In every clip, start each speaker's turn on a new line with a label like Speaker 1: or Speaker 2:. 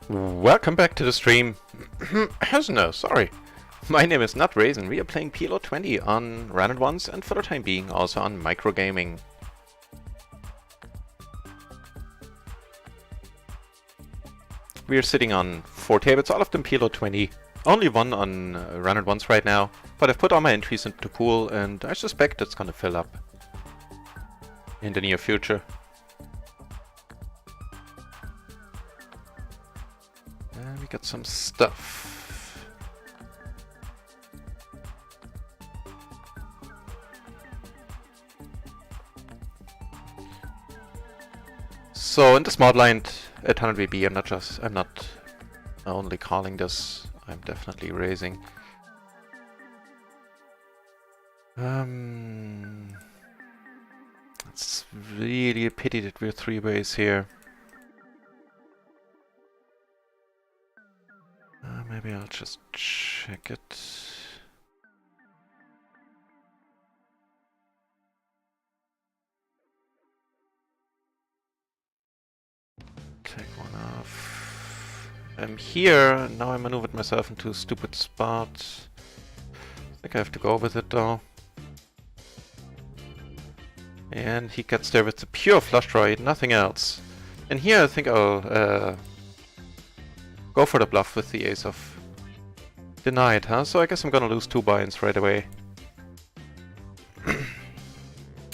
Speaker 1: Welcome back to the stream. No, sorry. My name is Not Raisin. We are playing PLO 20 on RunItOnce and for the time being also on microgaming. We are sitting on 4 tables, all of them PLO 20. Only one on RunItOnce right now, but I've put all my entries into the pool and I suspect it's gonna fill up in the near future. And we got some stuff. So in the small blind at 100 VB, I'm not only calling this, I'm definitely raising. It's really a pity that we're 3-ways here. Maybe I'll just check it. Take one off. I'm here. Now I maneuvered myself into a stupid spot. I think I have to go with it though. And he gets there with the pure flush draw, nothing else. And here I think I'll go for the bluff with the ace of denied, huh? So I guess I'm gonna lose 2 buy-ins right away.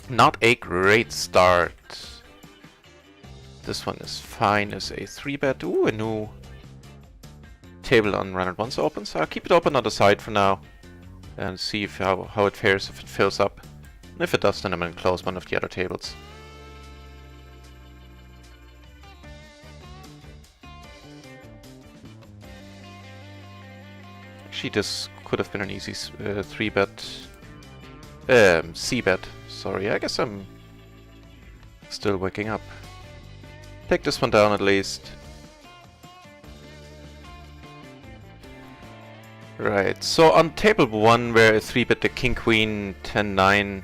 Speaker 1: Not a great start. This one is fine as a 3-bet. Ooh, a new table on RunItOnce opens. So I'll keep it open on the side for now and see if how it fares if it fills up. And if it does, then I'm gonna close one of the other tables. Actually, this could have been an easy 3-bet. C-bet. Sorry, I guess I'm still waking up. Take this one down at least. Right, so on table 1 where a 3-bet the king queen 10-9.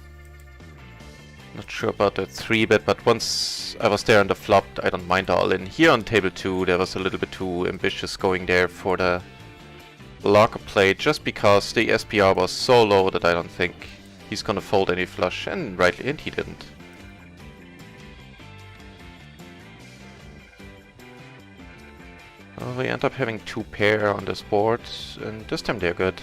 Speaker 1: Not sure about the 3-bet, but once I was there on the flop, I don't mind all in. Here on table 2 there was a little bit too ambitious going there for the blocker play, just because the SPR was so low that I don't think he's gonna fold any flush, and rightly, and he didn't. Well, we end up having 2 pair on this board, and this time they're good.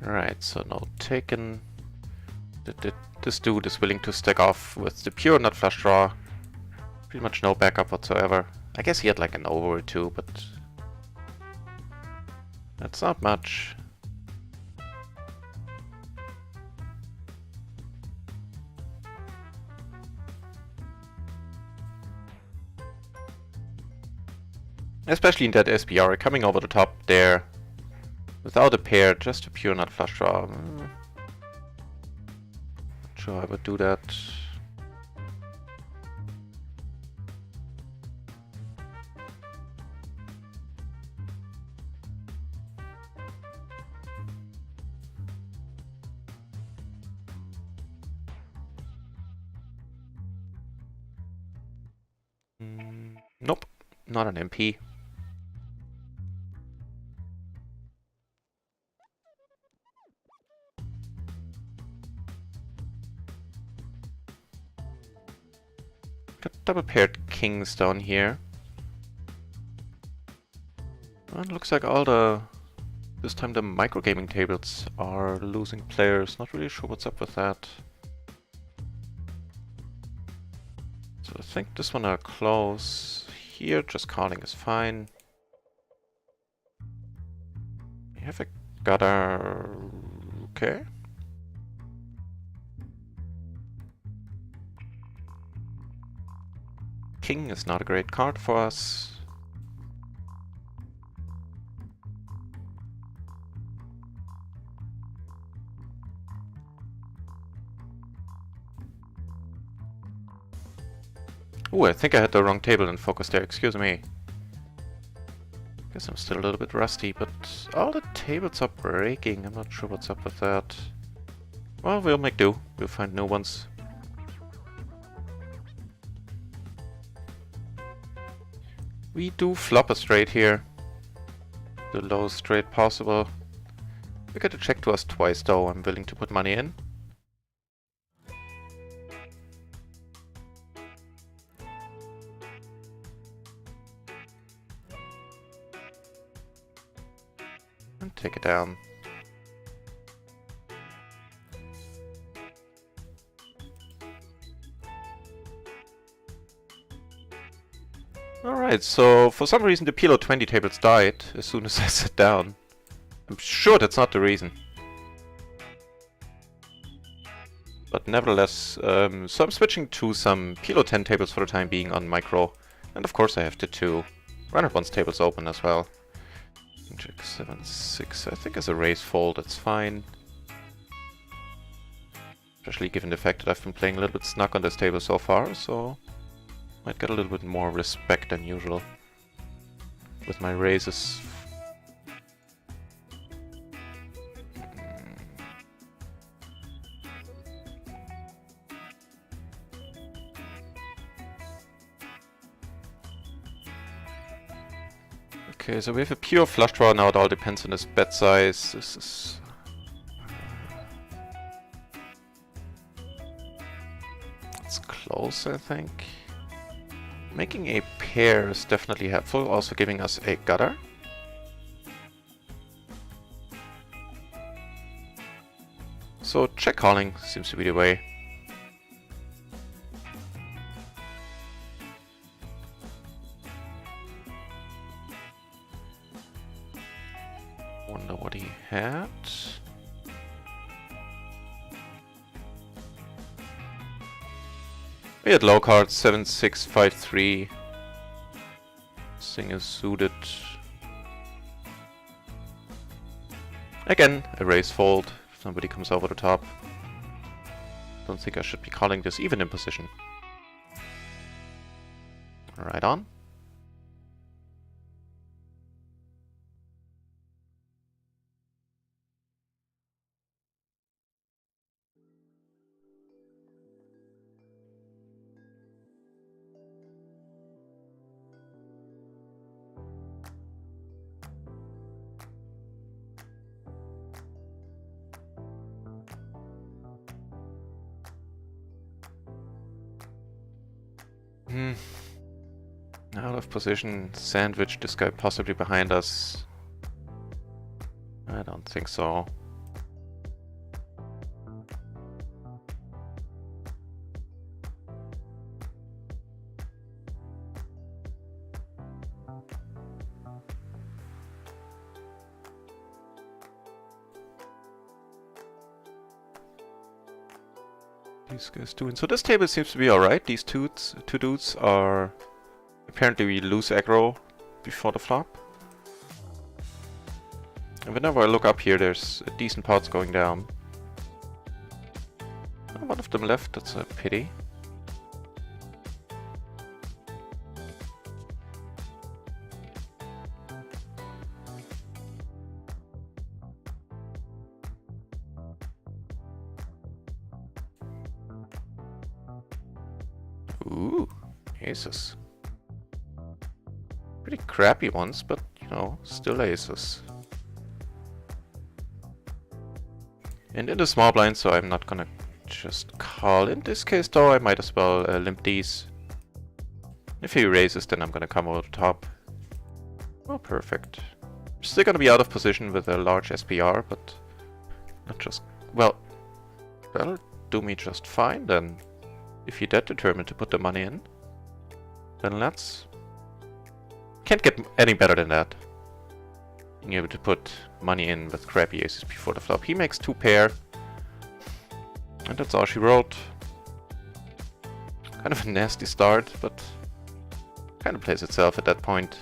Speaker 1: Alright, so no taken. This dude is willing to stack off with the pure nut flush draw. Pretty much no backup whatsoever. I guess he had like an over or 2, but that's not much. Especially in that SPR, coming over the top there. Without a pair, just a pure nut flush draw. Not sure I would do that. Nope, not an MP. Got double paired kings down here. Well, it looks like all the This time the microgaming tables are losing players. Not really sure what's up with that. So I think this one are close. Here, just calling is fine. We have a gutter. Okay. King is not a great card for us. Ooh, I think I had the wrong table in focus there, excuse me. Guess I'm still a little bit rusty, but all the tables are breaking. I'm not sure what's up with that. Well, we'll make do. We'll find new ones. We do flop a straight here. The lowest straight possible. We get a check to us twice though. I'm willing to put money in. And take it down. Alright, so for some reason the PLO 20 tables died as soon as I sat down. I'm sure that's not the reason. But nevertheless, so I'm switching to some PLO 10 tables for the time being on micro. And of course I have the two RunItOnce tables open as well. Check 7, 6, I think as a raise fold, that's fine. Especially given the fact that I've been playing a little bit snug on this table so far, so might get a little bit more respect than usual with my raises. Okay, so we have a pure flush draw now. It all depends on his bet size. This is... it's close, I think. Making a pair is definitely helpful, also giving us a gutter. So check calling seems to be the way. Wonder what he had. We had low cards, 7, 6, 5, 3. Thing is suited. Again, a raise fold. If somebody comes over the top. Don't think I should be calling this even in position. Right on. Out of position, sandwich this guy possibly behind us. I don't think so. These guys doing so. This table seems to be alright. These two dudes are apparently we lose aggro before the flop. And whenever I look up here, there's decent pots going down. Oh, one of them left. That's a pity. Ooh, aces. Pretty crappy ones, but, you know, still aces. And in the small blind, so I'm not gonna just call. In this case, though, I might as well limp these. If he raises, then I'm gonna come over the top. Oh, perfect. Still gonna be out of position with a large SPR, but not just... well, that'll do me just fine then. If you're that determined to put the money in, then let's... Can't get any better than that. Being able to put money in with crappy aces before the flop. He makes 2 pair. And that's all she wrote. Kind of a nasty start, but kind of plays itself at that point.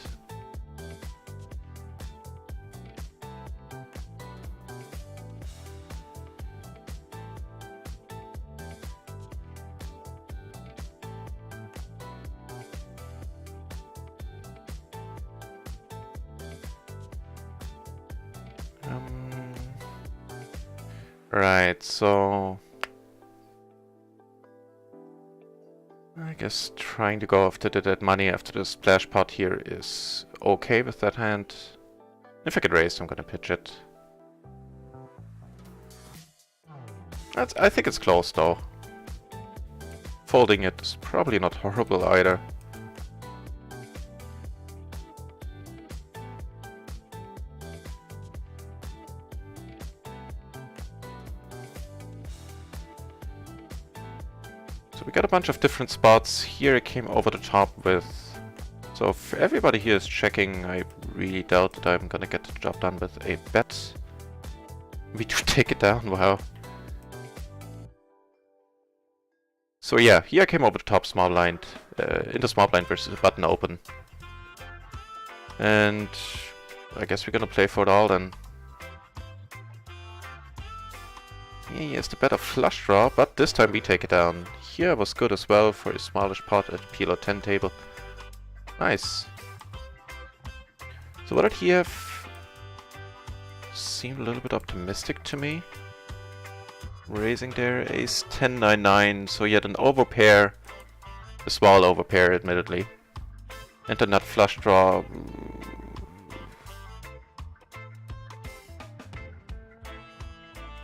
Speaker 1: Right, so I guess trying to go after the dead money after the splash pot here is okay with that hand. If I get raised, I'm gonna pitch it. I think it's close though. Folding it is probably not horrible either. So we got a bunch of different spots. Here it came over the top with... So if everybody here is checking, I really doubt that I'm gonna get the job done with a bet. We do take it down, wow. So yeah, here I came over the top small blind, into small blind versus a button open. And I guess we're gonna play for it all then. Yeah, he has the better flush draw, but this time we take it down. Here was good as well for a smallish pot at PLO 10 table. Nice. So what did he have? Seemed a little bit optimistic to me. Raising there, ace 10, 9, 9, so he had an overpair. A small overpair, admittedly. And a nut flush draw.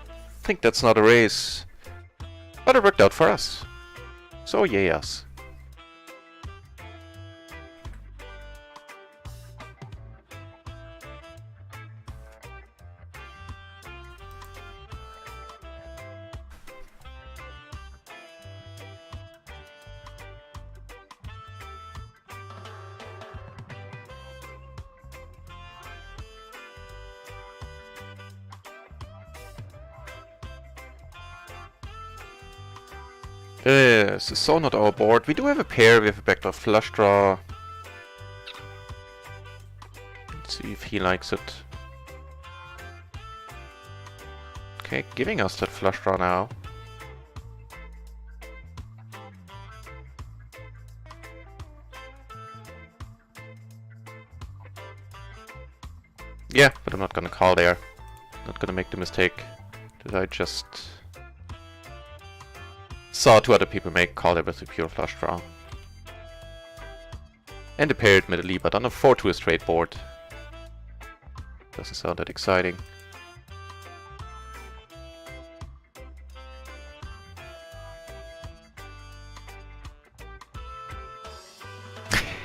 Speaker 1: I think that's not a raise. But it worked out for us. So yes. This is so not our board. We do have a pair, we have a backdoor flush draw. Let's see if he likes it. Okay, giving us that flush draw now. Yeah, but I'm not gonna call there. Not gonna make the mistake that I just saw 2 other people make, call there with a pure flush draw. And a pair admittedly, but on a 4-2 straight board. Doesn't sound that exciting.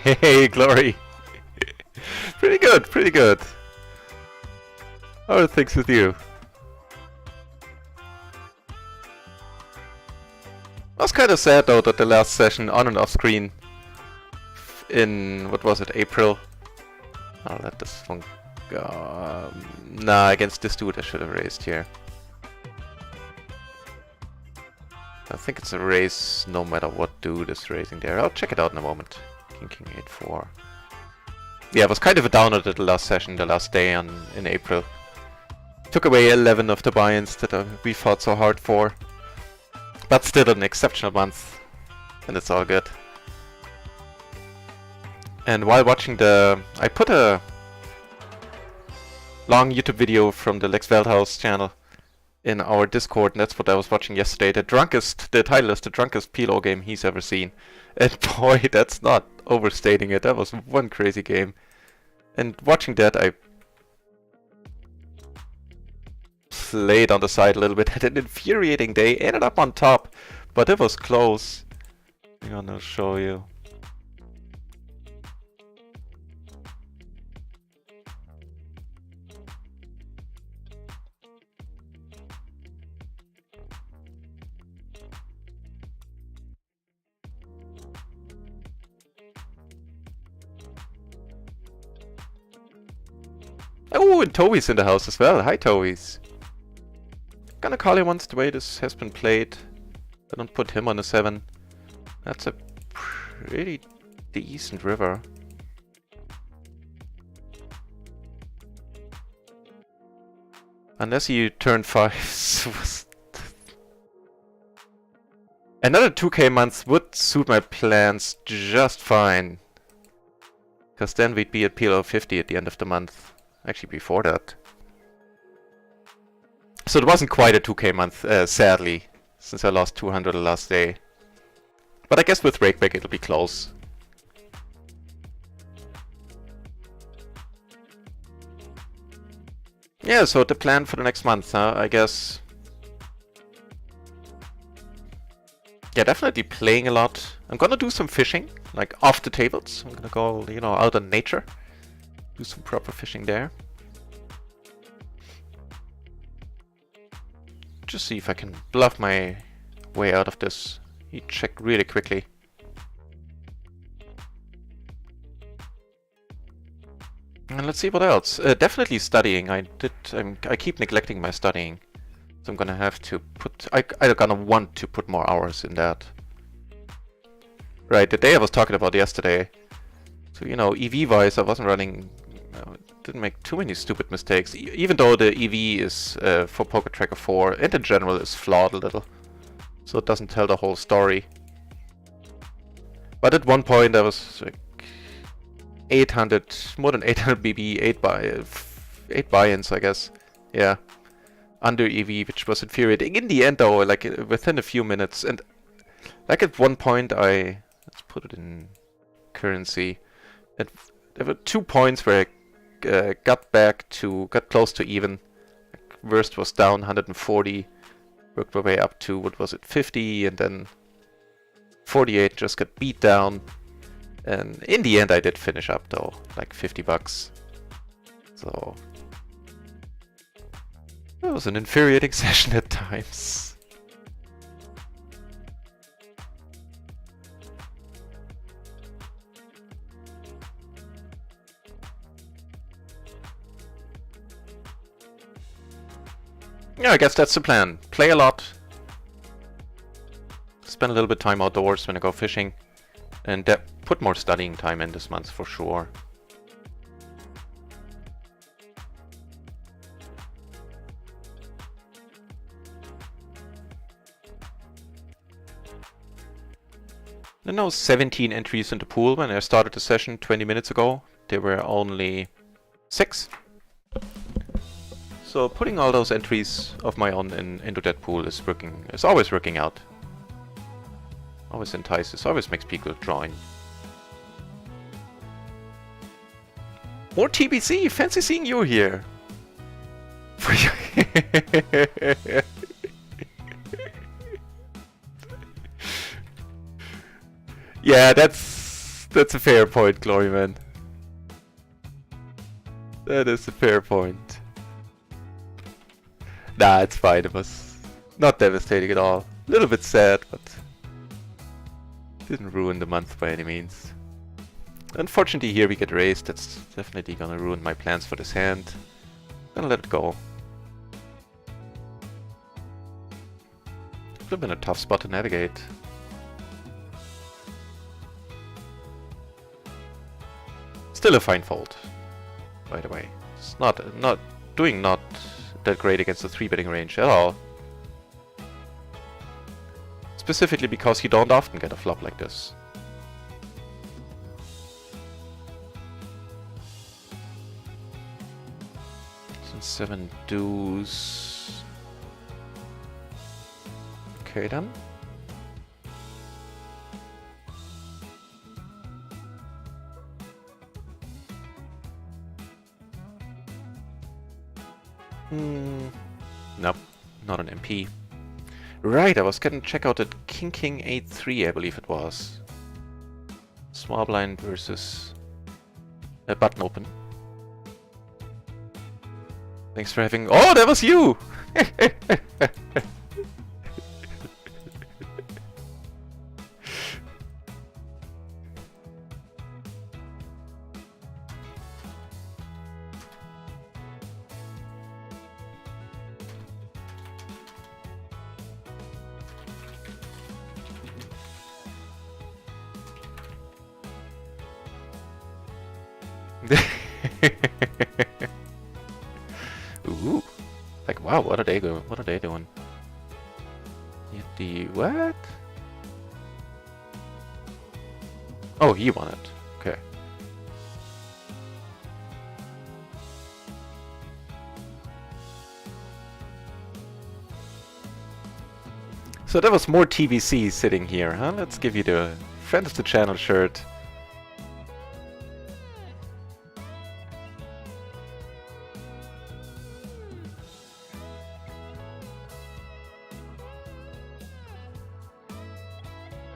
Speaker 1: Hey, Glory! Pretty good, pretty good. How are things with you? I was kind of sad though that the last session on and off screen in, what was it, April? I'll let this one go. Nah, against this dude I should have raised here. I think it's a raise no matter what dude is raising there. I'll check it out in a moment. King 8-4. Yeah, it was kind of a downer at the last session, the last day in April. Took away 11 of the buy-ins that we fought so hard for. But still an exceptional month, and it's all good. And while watching I put a long YouTube video from the Lex Veldhaus channel in our Discord, and that's what I was watching yesterday. The title is the drunkest PLO game he's ever seen. And boy, that's not overstating it, that was one crazy game. And watching that, I played on the side a little bit. Had an infuriating day, ended up on top, but it was close. I'm gonna show you. Oh, and Toby's in the house as well. Hi, Toby's. Gonna call him once the way this has been played. I don't put him on a 7. That's a pretty decent river. Unless you turn 5. Another 2k month would suit my plans just fine. Because then we'd be at PLO 50 at the end of the month. Actually, before that. So it wasn't quite a 2k month, sadly. Since I lost 200 the last day. But I guess with Rakeback it'll be close. Yeah, so the plan for the next month, huh? I guess. Yeah, definitely playing a lot. I'm gonna do some fishing, like off the tables. I'm gonna go, you know, out in nature. Do some proper fishing there. Just see if I can bluff my way out of this. You check really quickly. And let's see what else. Definitely studying. I keep neglecting my studying. So I'm gonna have to put... I'm gonna want to put more hours in that. Right, the day I was talking about yesterday. So, you know, EV-wise, I wasn't running... didn't make too many stupid mistakes. Even though the EV is for Poker Tracker 4, and in general is flawed a little. So it doesn't tell the whole story. But at one point I was like 800, more than 800 BB, 8 buy-ins, I guess. Yeah. Under EV, which was infuriating. In the end though, like within a few minutes, and like at one point let's put it in currency. There were 2 points where I got close to even. Worst was down 140, worked my way up to, what was it, 50, and then 48 just got beat down. And in the end I did finish up though, like $50. So it was an infuriating session at times. Yeah, I guess that's the plan. Play a lot. Spend a little bit of time outdoors when I go fishing. And put more studying time in this month for sure. There are now 17 entries in the pool. When I started the session 20 minutes ago, there were only 6. So putting all those entries of my own into that pool is working. It's always working out. Always entices. Always makes people join. More TBC. Fancy seeing you here. Yeah, that's a fair point, Gloryman. That is a fair point. Nah, it's fine. It was not devastating at all. A little bit sad, but didn't ruin the month by any means. Unfortunately, here we get raised. That's definitely gonna ruin my plans for this hand. Gonna let it go. Would have been a tough spot to navigate. Still a fine fold, by the way. It's not that great against the 3-betting range at all. Specifically because you don't often get a flop like this. Since 7 deuce. Okay then. Nope, not an MP. Right, I was gonna check out that King 8-3, I believe it was. Small blind versus a button open. Thanks for having... Oh, that was you! Ooh. Like, wow, what are they doing? What are they doing? The what? Oh, he won it. Okay. So that was more TBC sitting here, huh? Let's give you the friend of the channel shirt.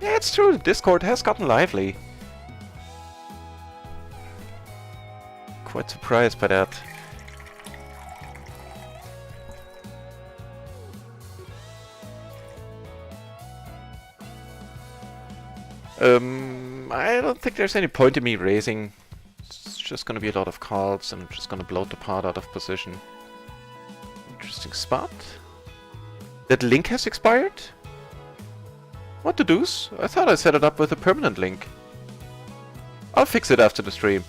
Speaker 1: Yeah, it's true. Discord has gotten lively. Quite surprised by that. I don't think there's any point in me raising. It's just gonna be a lot of calls and I'm just gonna bloat the pot out of position. Interesting spot. That link has expired? What the deuce? I thought I set it up with a permanent link. I'll fix it after the stream.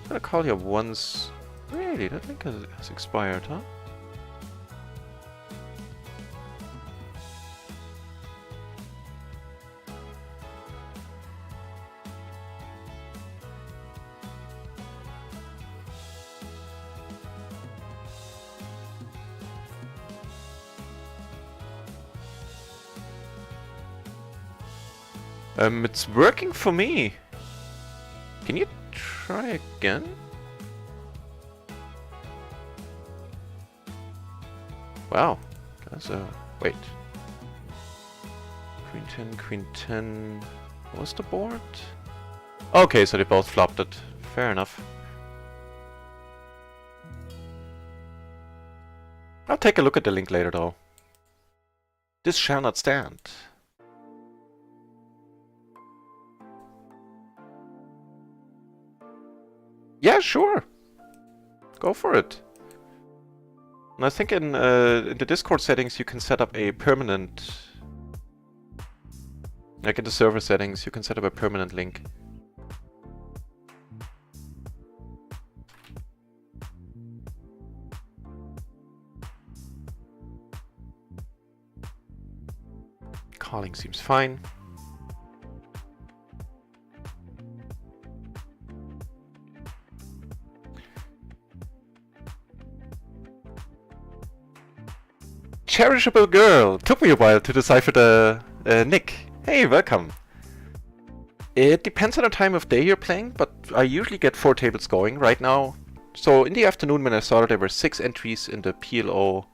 Speaker 1: I'm gonna call you once. Really? That link has expired, huh? It's working for me. Can you try again? Wow. That's a... wait. Queen 10... What was the board? Okay, so they both flopped it. Fair enough. I'll take a look at the link later though. This shall not stand. Yeah, sure. Go for it. And I think in the Discord settings you can set up a permanent... Like in the server settings you can set up a permanent link. Calling seems fine. Cherishable girl! Took me a while to decipher the nick. Hey, welcome! It depends on the time of day you're playing, but I usually get 4 tables going right now. So in the afternoon when I started there were 6 entries in the PLO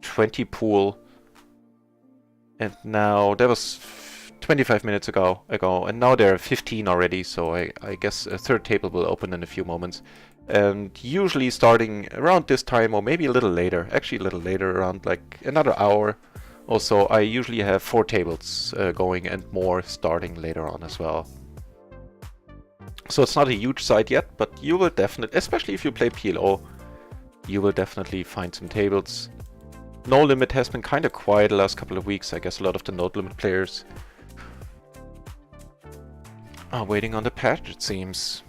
Speaker 1: 20 pool. And now, that was 25 minutes ago, and now there are 15 already, so I guess a 3rd table will open in a few moments. And usually starting around this time, or maybe a little later, actually a little later, around like another hour or so, I usually have 4 tables going and more starting later on as well. So it's not a huge site yet, but you will definitely, especially if you play PLO, you will definitely find some tables. No Limit has been kind of quiet the last couple of weeks. I guess a lot of the No Limit players are waiting on the patch, it seems.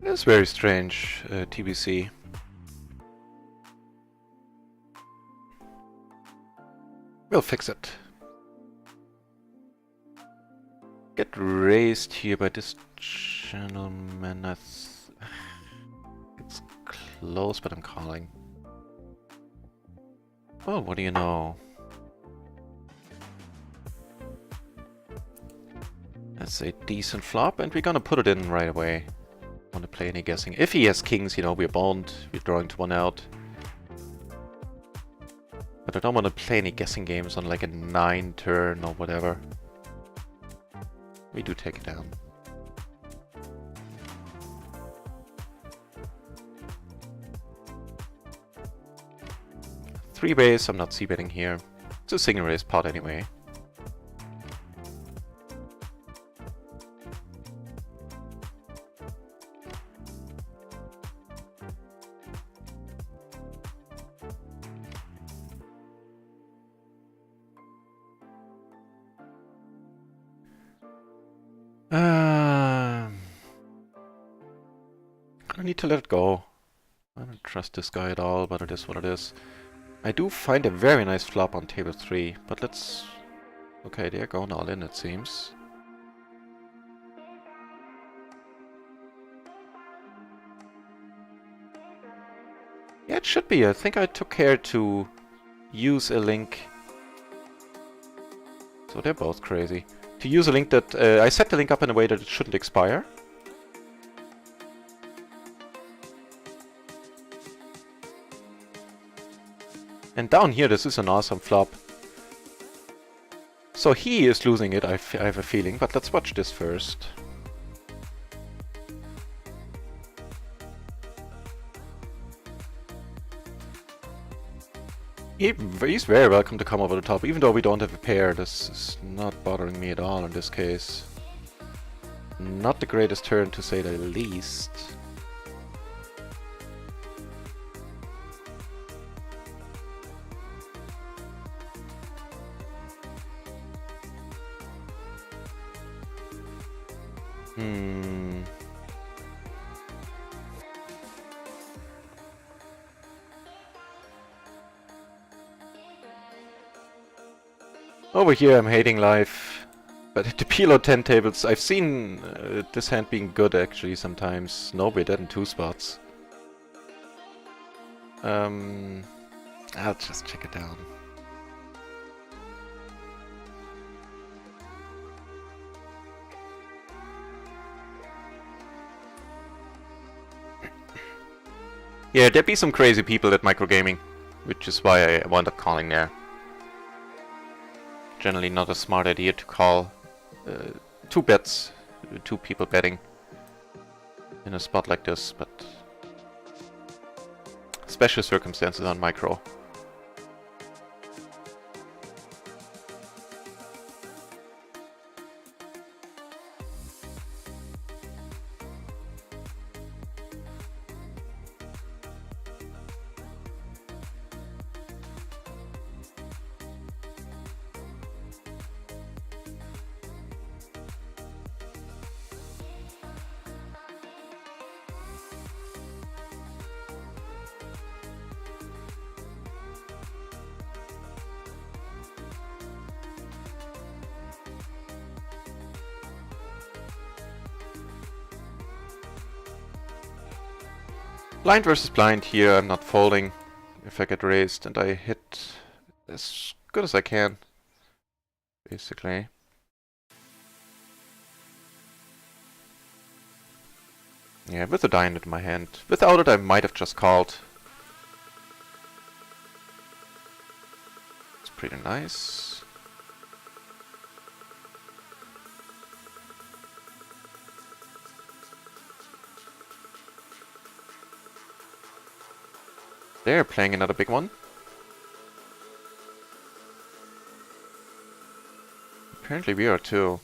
Speaker 1: It's very strange, TBC. We'll fix it. Get raised here by this gentleman. It's close, but I'm calling. Well, what do you know? That's a decent flop, and we're gonna put it in right away. Want to play any guessing? If he has kings, you know, we're boned. We're drawing to 1 out. But I don't want to play any guessing games on like a 9 turn or whatever. We do take it down. Three base, I'm not c-betting here. It's a single raise pot anyway. kind of need to let it go. I don't trust this guy at all, but it is what it is. I do find a very nice flop on table 3, but let's... Okay, they're going all in, it seems. Yeah, it should be. I think I took care to use a link. So they're both crazy. To use a link that... I set the link up in a way that it shouldn't expire. And down here, this is an awesome flop. So he is losing it, I have a feeling, but let's watch this first. He's very welcome to come over the top, even though we don't have a pair. This is not bothering me at all in this case. Not the greatest turn, to say the least. Over here I'm hating life, but at the PLO 10 tables I've seen this hand being good actually sometimes. No, we're dead in 2 spots. I'll just check it down. Yeah, there'd be some crazy people at microgaming, which is why I wound up calling there. Generally not a smart idea to call 2 bets, 2 people betting in a spot like this, but special circumstances on micro. Blind versus blind here, I'm not folding if I get raised, and I hit as good as I can, basically. Yeah, with the diamond in my hand. Without it I might have just called. It's pretty nice. They're playing another big one. Apparently we are too.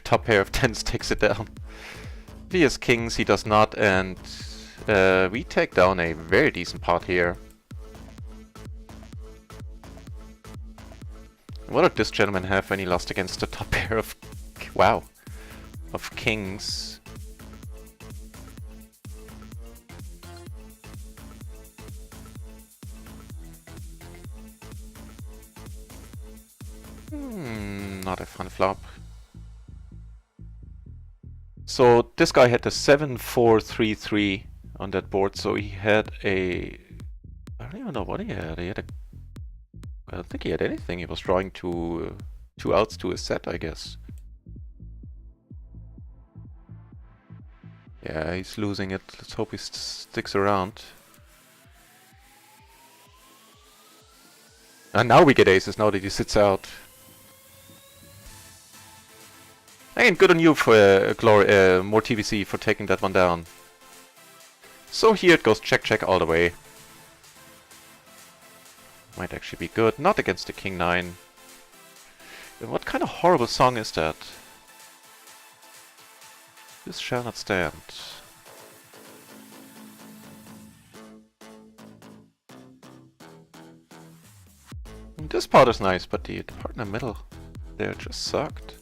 Speaker 1: Top pair of 10s takes it down. He has kings, he does not, and we take down a very decent pot here. What did this gentleman have when he lost against the top pair of... wow. Of kings? Not a fun flop. So this guy had the 7-4-3-3 on that board, so he had a... I don't even know what he had. He had a... I don't think he had anything. He was drawing two outs to a set, I guess. Yeah, he's losing it. Let's hope he sticks around. And now we get aces, now that he sits out. Again, good on you for more TVC for taking that one down. So here it goes check all the way. Might actually be good. Not against the King 9. What kind of horrible song is that? This shall not stand. This part is nice, but the part in the middle there just sucked.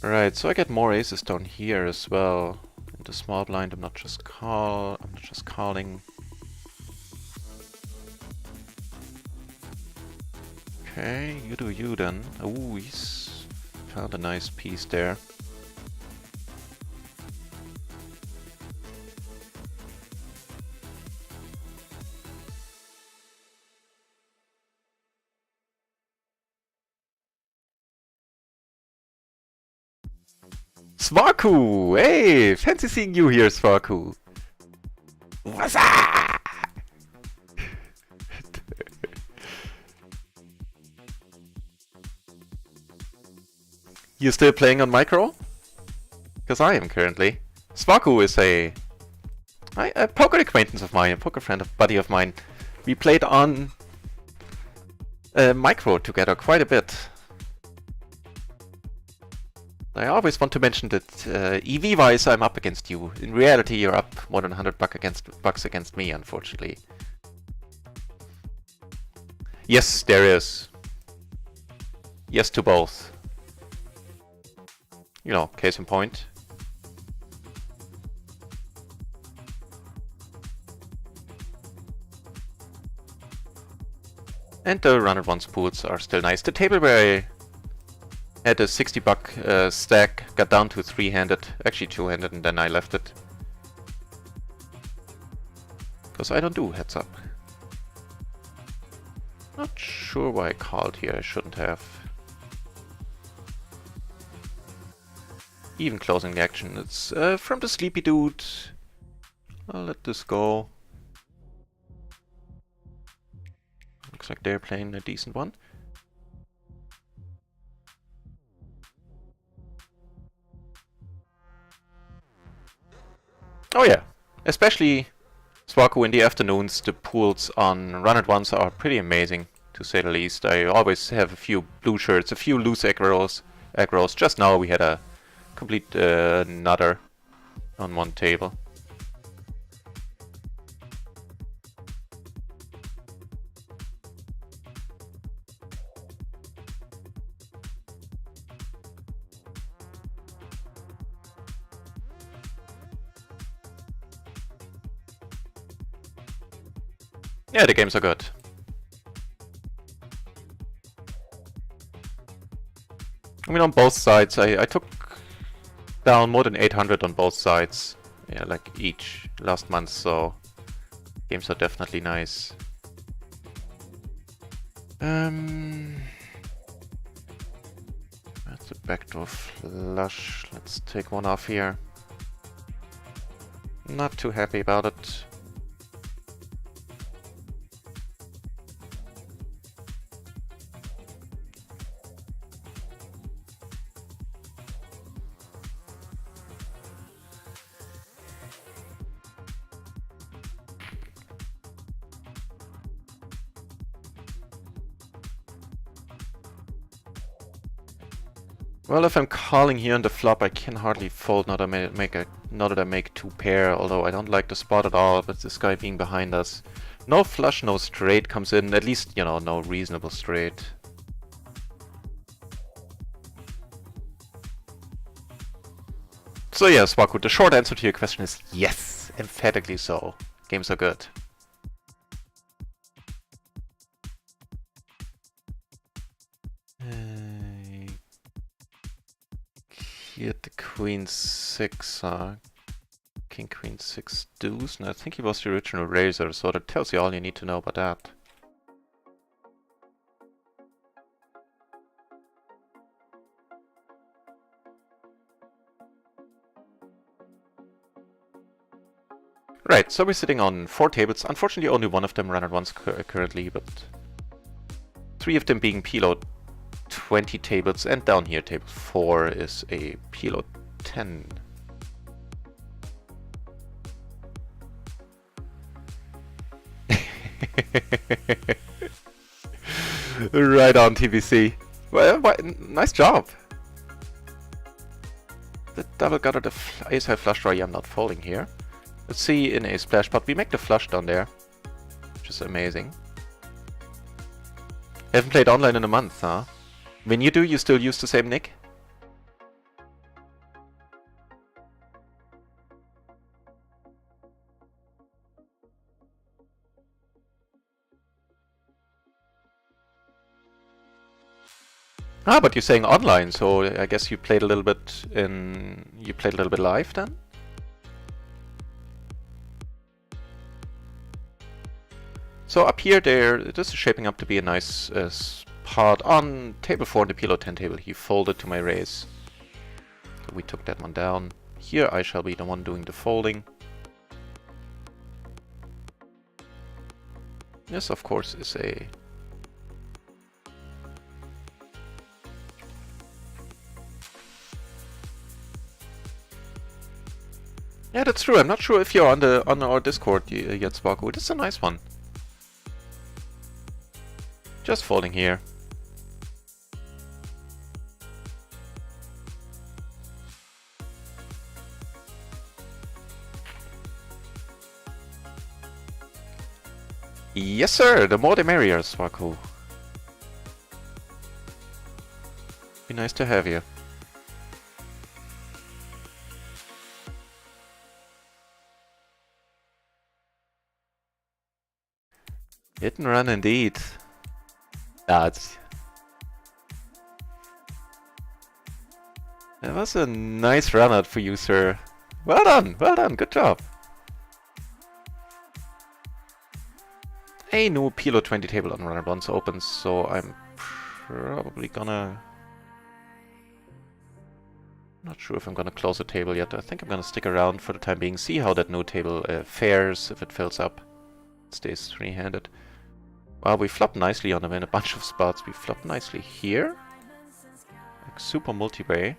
Speaker 1: Right, so I get more aces down here as well. In the small blind, I'm not just calling. Okay, you do you then. Ooh, he's found a nice piece there. Svarku! Hey! Fancy seeing you here, Svarku! What's up? You still playing on micro? Because I am currently. Svarku is a poker acquaintance of mine, a poker buddy of mine. We played on micro together quite a bit. I always want to mention that EV-wise I'm up against you. In reality you're up more than 100 bucks against me, unfortunately. Yes, there is. Yes to both. You know, case in point. And the RunItOnce pools are still nice. The table where I had a 60 buck stack got down to 3-handed, actually 2-handed, and then I left it. Because I don't do heads up. Not sure why I called here, I shouldn't have. Even closing the action. It's from the sleepy dude. I'll let this go. Looks like they're playing a decent one. Oh yeah, especially Svarku in the afternoons, the pools on RunItOnce are pretty amazing, to say the least. I always have a few blue shirts, a few loose aggros. Just now we had a complete nutter on one table. Yeah, the games are good. I mean, on both sides, I took down more than 800 on both sides. Yeah, like each last month, so games are definitely nice. That's a backdoor flush. Let's take one off here. Not too happy about it. Well, if I'm calling here on the flop, I can hardly fold now that I make two pair, although I don't like the spot at all, but this guy being behind us. No flush, no straight comes in, at least, you know, no reasonable straight. So yeah, Svarku, the short answer to your question is yes, emphatically so. Games are good. He had the queen 6, king queen 6 deuce, and I think he was the original raiser, so that tells you all you need to know about that. Right, so we're sitting on 4 tables. Unfortunately, only one of them RunItOnce currently, but 3 of them being PLO 20 tables, and down here table 4 is a PLO 10. Right on, TBC. Well, nice job. The double gutter, the ace-high flush draw. Yeah, I'm not folding here. Let's see in a splash pot. We make the flush down there, which is amazing. Haven't played online in a month, huh? When you do, you still use the same nick? Ah, but you're saying online, so I guess you played a little bit in... You played a little bit live then? So up here, this is shaping up to be a nice part. On table 4 on the PLO 10 table, he folded to my raise. So we took that one down. Here I shall be the one doing the folding. This, of course, is a... Yeah, that's true. I'm not sure if you're on our Discord yet, Sparko. This is a nice one. Just folding here. Yes, sir. The more the merrier, Sparko. Be nice to have you. Hit and run indeed. That was a nice run out for you, sir. Well done, good job. A new PLO 20 table on RunItOnce opens, so I'm probably gonna... Not sure if I'm gonna close the table yet. I think I'm gonna stick around for the time being, see how that new table fares, if it fills up. It stays three-handed. Well, we flopped nicely on them in a bunch of spots. We flopped nicely here. Like super multi-way.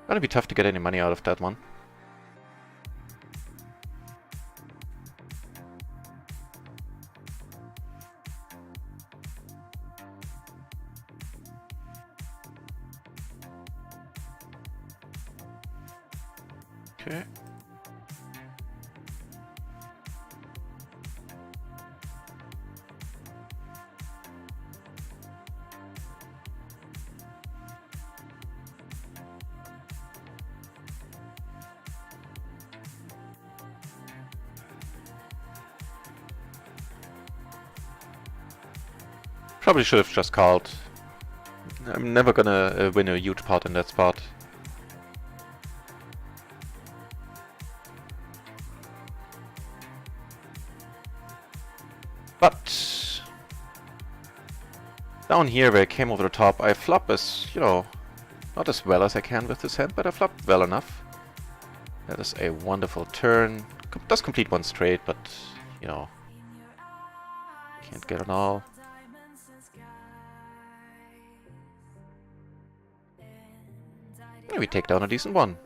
Speaker 1: Gonna be tough to get any money out of that one. Okay. Probably should have just called. I'm never gonna win a huge pot in that spot. But down here where I came over the top, I flop as, you know, not as well as I can with this hand, but I flopped well enough. That is a wonderful turn. Does complete one straight, but, you know, can't get it all. Maybe take down a decent one.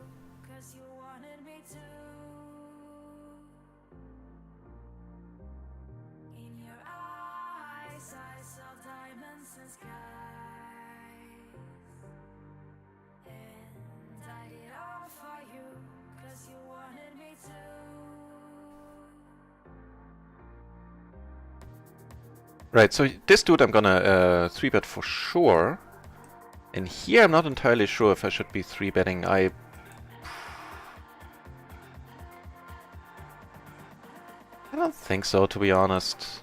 Speaker 1: Right, so this dude I'm gonna 3-bet for sure. And here I'm not entirely sure if I should be 3-betting. I don't think so, to be honest.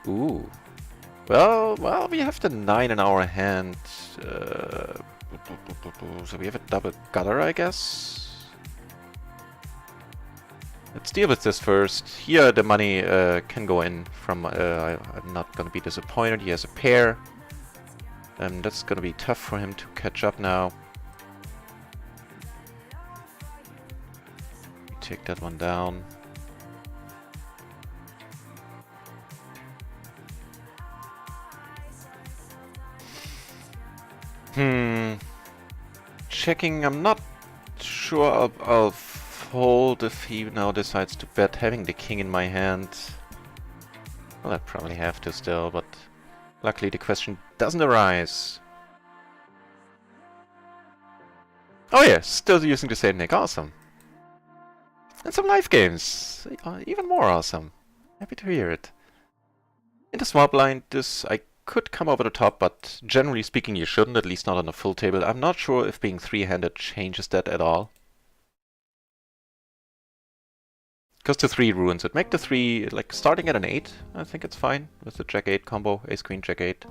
Speaker 1: Ooh. Well, we have the 9 in our hand. So we have a double gutter, I guess. Let's deal with this first. Here the money can go in from... I'm not gonna be disappointed. He has a pair. That's gonna be tough for him to catch up now. Take that one down. Checking, I'm not sure I'll fold if he now decides to bet, having the king in my hand. Well, I'd probably have to still, but luckily the question doesn't arise. Oh yeah, still using the same deck, awesome. And some live games, even more awesome. Happy to hear it. In the small blind, I could come over the top, but generally speaking you shouldn't, at least not on a full table. I'm not sure if being three-handed changes that at all. Because the 3 ruins it. Make the 3, like, starting at an 8. I think it's fine with the Jack 8 combo. Ace Queen, Jack 8.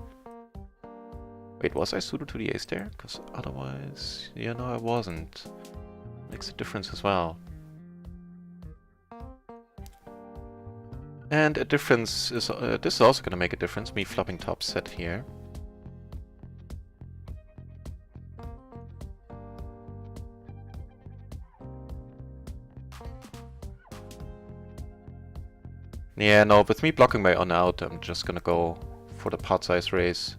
Speaker 1: Wait, was I suited to the ace there? Because otherwise... Yeah, no, I wasn't. Makes a difference as well. And a difference is... this is also going to make a difference, me flopping top set here. Yeah, no, with me blocking my on out, I'm just gonna go for the pot size raise.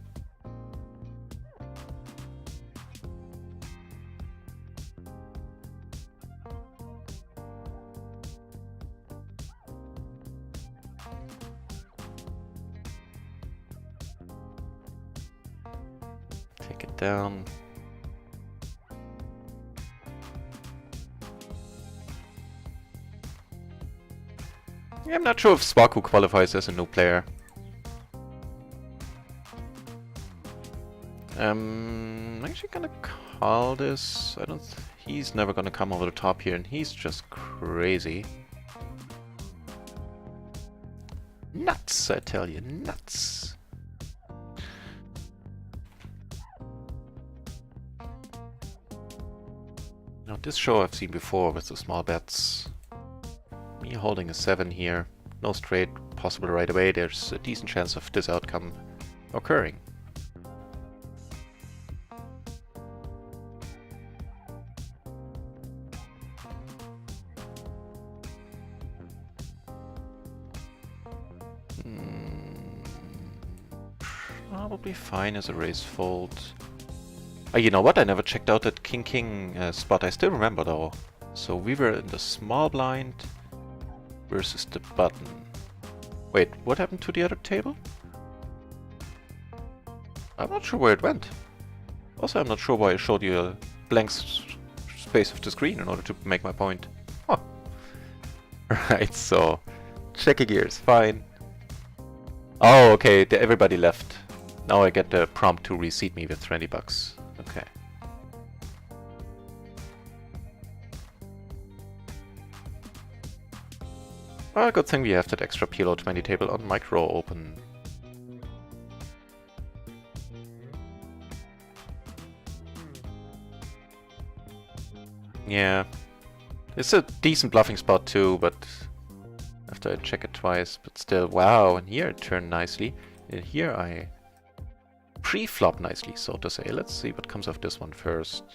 Speaker 1: Take it down. Yeah, I'm not sure if Sparku qualifies as a new player. I'm actually gonna call this. I don't. He's never gonna come over the top here, and he's just crazy. Nuts, I tell you, nuts. Now this show I've seen before with the small bets. Me holding a 7 here, no straight possible right away, there's a decent chance of this outcome occurring. Probably fine as a raise fold. You know what, I never checked out that king-king spot, I still remember though. So we were in the small blind versus the button. Wait, what happened to the other table? I'm not sure where it went. Also, I'm not sure why I showed you a blank space of the screen in order to make my point. Huh. Right, so checking gears, fine. Oh, okay, everybody left. Now I get the prompt to reseat me with 20 bucks. Okay. Well, good thing we have that extra PLO 20 table on micro open. Yeah. It's a decent bluffing spot too, but after I check it twice, but still, wow, and here it turned nicely. And here I pre-flop nicely, so to say. Let's see what comes of this one first.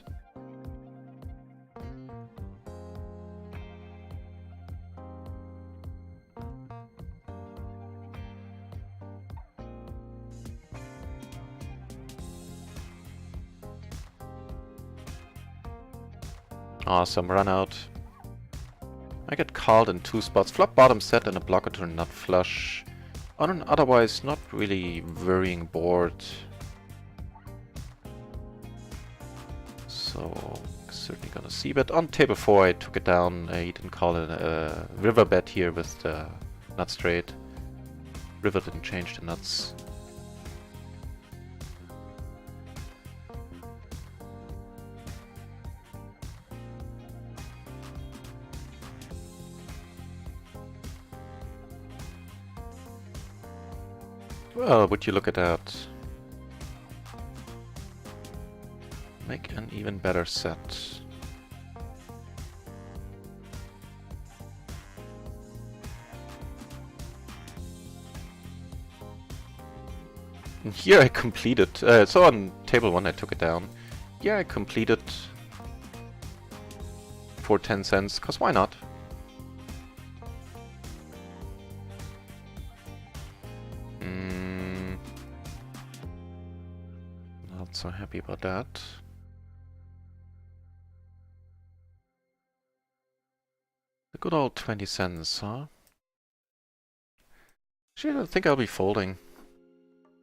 Speaker 1: Awesome, run out. I get called in 2 spots. Flop bottom set and a blocker to nut flush. On an otherwise not really worrying board. So, certainly gonna see bet. On table 4 I took it down. He didn't call it a river bet here with the nut straight. River didn't change the nuts. Well, would you look at that? Make an even better set. And here I completed. So on table 1 I took it down. Here I completed for 10 cents, cause why not? Not so happy about that. The good old 20 cents, huh? Actually, I don't think I'll be folding.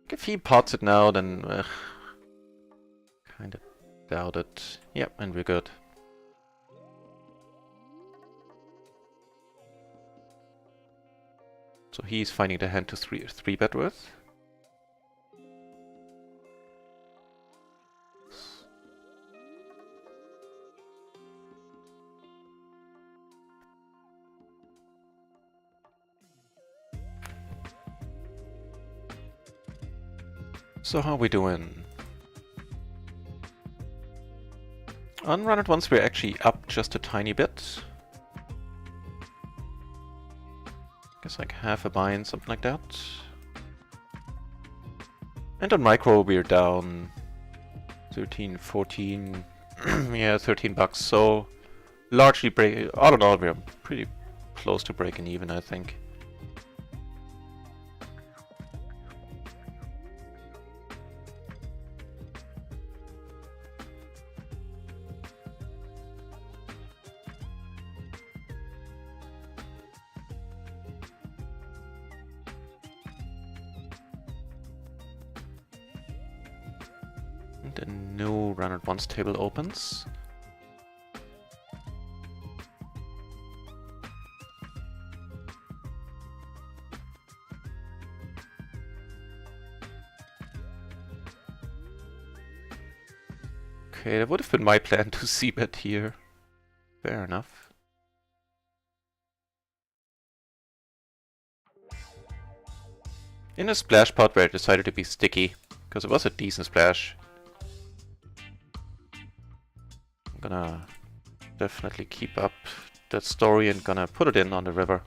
Speaker 1: If he pots it now, then kinda doubt it. Yep, and we're good. So he's finding the hand to 3 bet with. So how are we doing? On RunItOnce we're actually up just a tiny bit. Guess like half a bind, something like that. And on micro we're down 13, 14, yeah, $13. So largely all in all we're pretty close to breaking even, I think. The new RunItOnce table opens. Okay, that would have been my plan to c-bet here. Fair enough. In a splash pot where I decided to be sticky, because it was a decent splash. I'm gonna definitely keep up that story and gonna put it in on the river.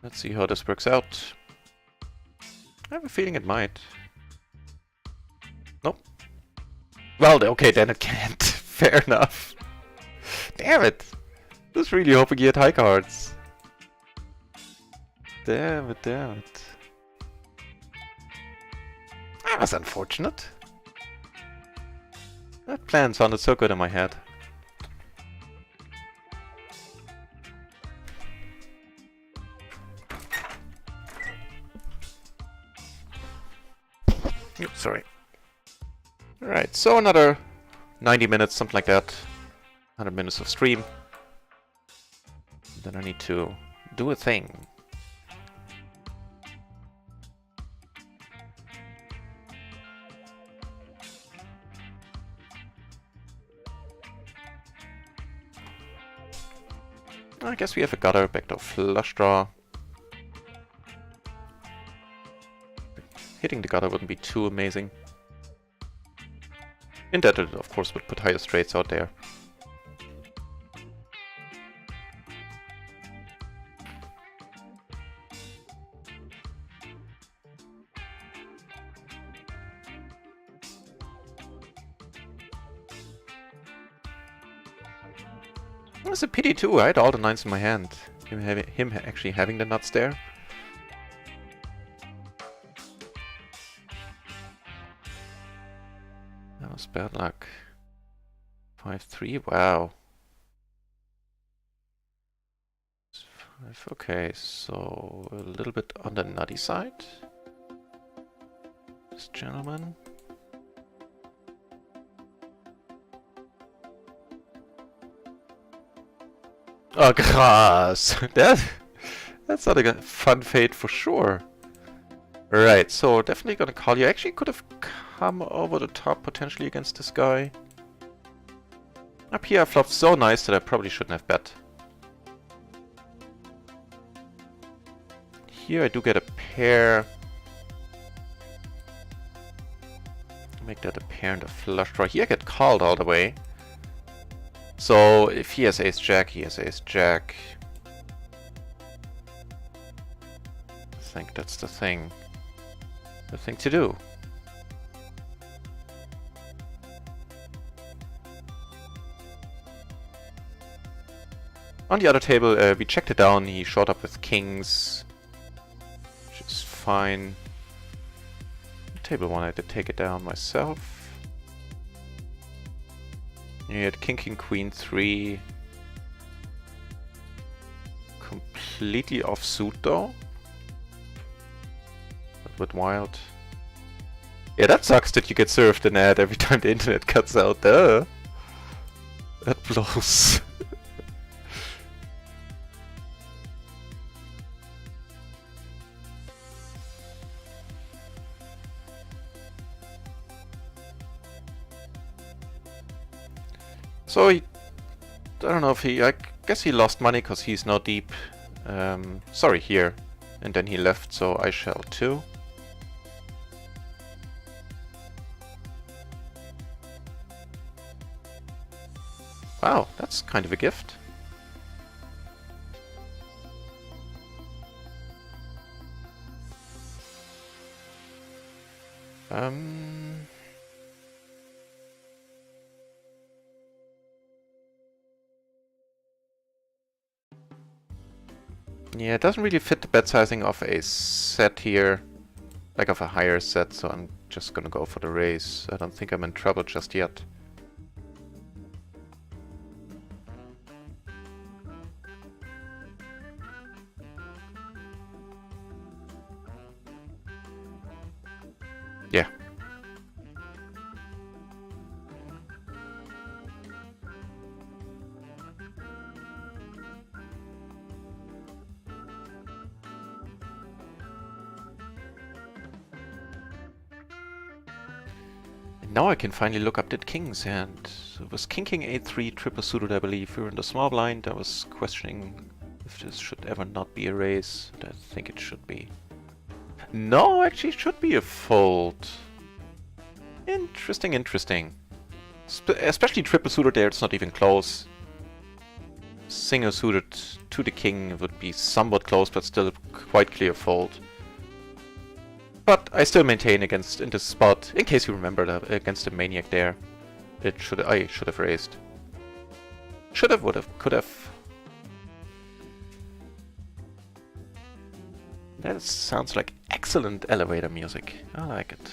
Speaker 1: Let's see how this works out. I have a feeling it might. Nope. Well, okay, then it can't. Fair enough. Damn it! I was really hoping he had high cards. Damn it, damn it. That was unfortunate. That plan sounded so good in my head. Oops, sorry. Alright, so another 90 minutes, something like that. 100 minutes of stream. Then I need to do a thing. I guess we have a gutter, backdoor flush draw. Hitting the gutter wouldn't be too amazing. In that it of course would put higher straights out there. It's a pity too, I had all the nines in my hand. Him actually having the nuts there. That was bad luck. 5-3, wow. 5, okay, so a little bit on the nutty side. This gentleman. Oh, grass! That's not a fun fate for sure. Right, so definitely gonna call you. Actually could have come over the top potentially against this guy. Up here I flopped so nice that I probably shouldn't have bet. Here I do get a pair. Make that a pair and a flush draw. Here I get called all the way. So if he has ace-jack, he has ace-jack. I think that's the thing. The thing to do. On the other table, we checked it down. He showed up with kings, which is fine. Table 1, I did take it down myself. He had king, king, queen 3. Completely off suit though. But with wild. Yeah, that sucks that you get served an ad every time the internet cuts out. Duh. That blows. So I don't know if he, Guess he lost money because he's now deep. Sorry, here. And then he left, so I shall too. Wow, that's kind of a gift. Yeah, it doesn't really fit the bet sizing of a set here, like of a higher set, so I'm just gonna go for the raise. I don't think I'm in trouble just yet. Yeah. Now I can finally look up the kings, and it was king king a3 triple suited, I believe. We were in the small blind. I was questioning if this should ever not be a raise, and I think it should be. No, actually it should be a fold. Interesting, interesting. Especially triple suited there, it's not even close. Single suited to the king would be somewhat close, but still quite clear fold. But I still maintain against in this spot, in case you remember that against the maniac there, I should have raised. Should have, would have, could have. That sounds like excellent elevator music. I like it.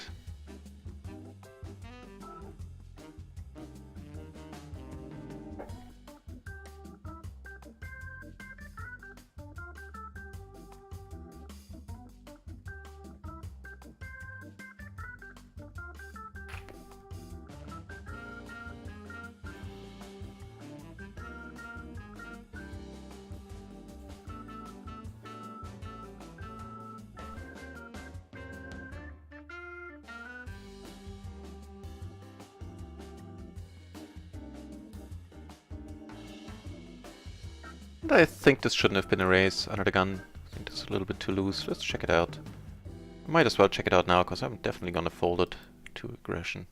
Speaker 1: And I think this shouldn't have been a raise under the gun. I think this is a little bit too loose. Let's check it out. Might as well check it out now, because I'm definitely gonna fold it to aggression.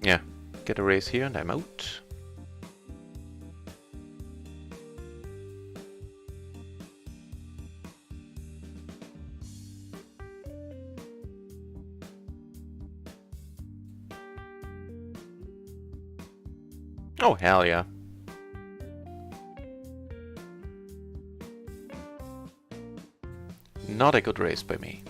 Speaker 1: Yeah, get a raise here and I'm out. Oh, hell yeah. Not a good raise by me.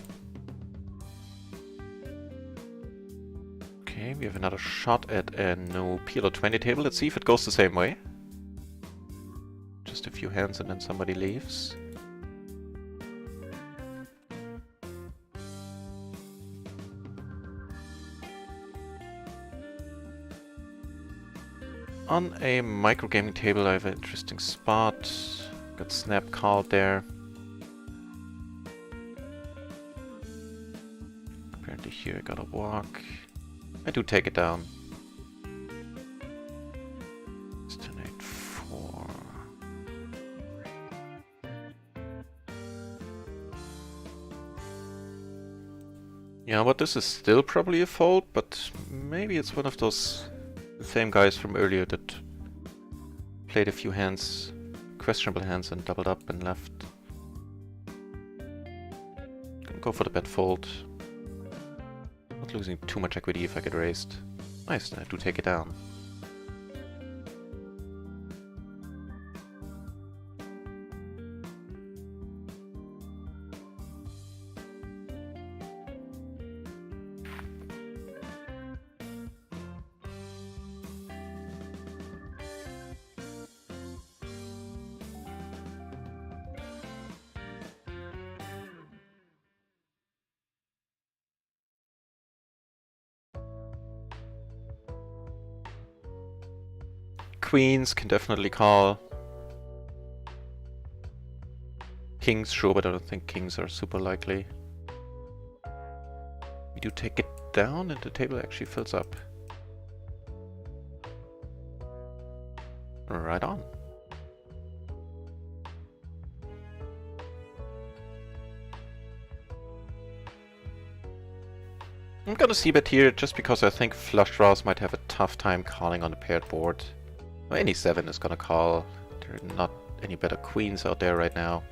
Speaker 1: Okay, we have another shot at a no PLO 20 table. Let's see if it goes the same way. Just a few hands and then somebody leaves. On a microgaming table I have an interesting spot. Got snap called there. Apparently here I gotta walk. I do take it down. It's 10-8-4. Yeah, but this is still probably a fold, but maybe it's one of those same guys from earlier that played a few hands, questionable hands, and doubled up and left. Gonna go for the bet fold. Not losing too much equity if I get raised. Nice, I do take it down. Queens can definitely call. Kings, sure, but I don't think kings are super likely. We do take it down and the table actually fills up. Right on. I'm gonna c-bet here just because I think flush draws might have a tough time calling on the paired board. Well, any 7 is gonna call. There are not any better queens out there right now.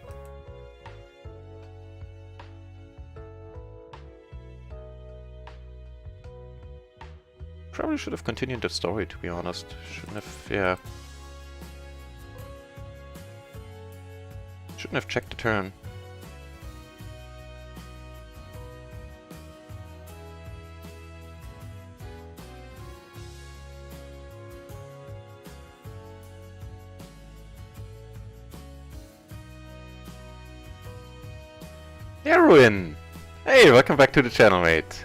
Speaker 1: Probably should have continued the story, to be honest. Shouldn't have, yeah. Shouldn't have checked the turn. Yeah, Ruin! Hey, welcome back to the channel, mate.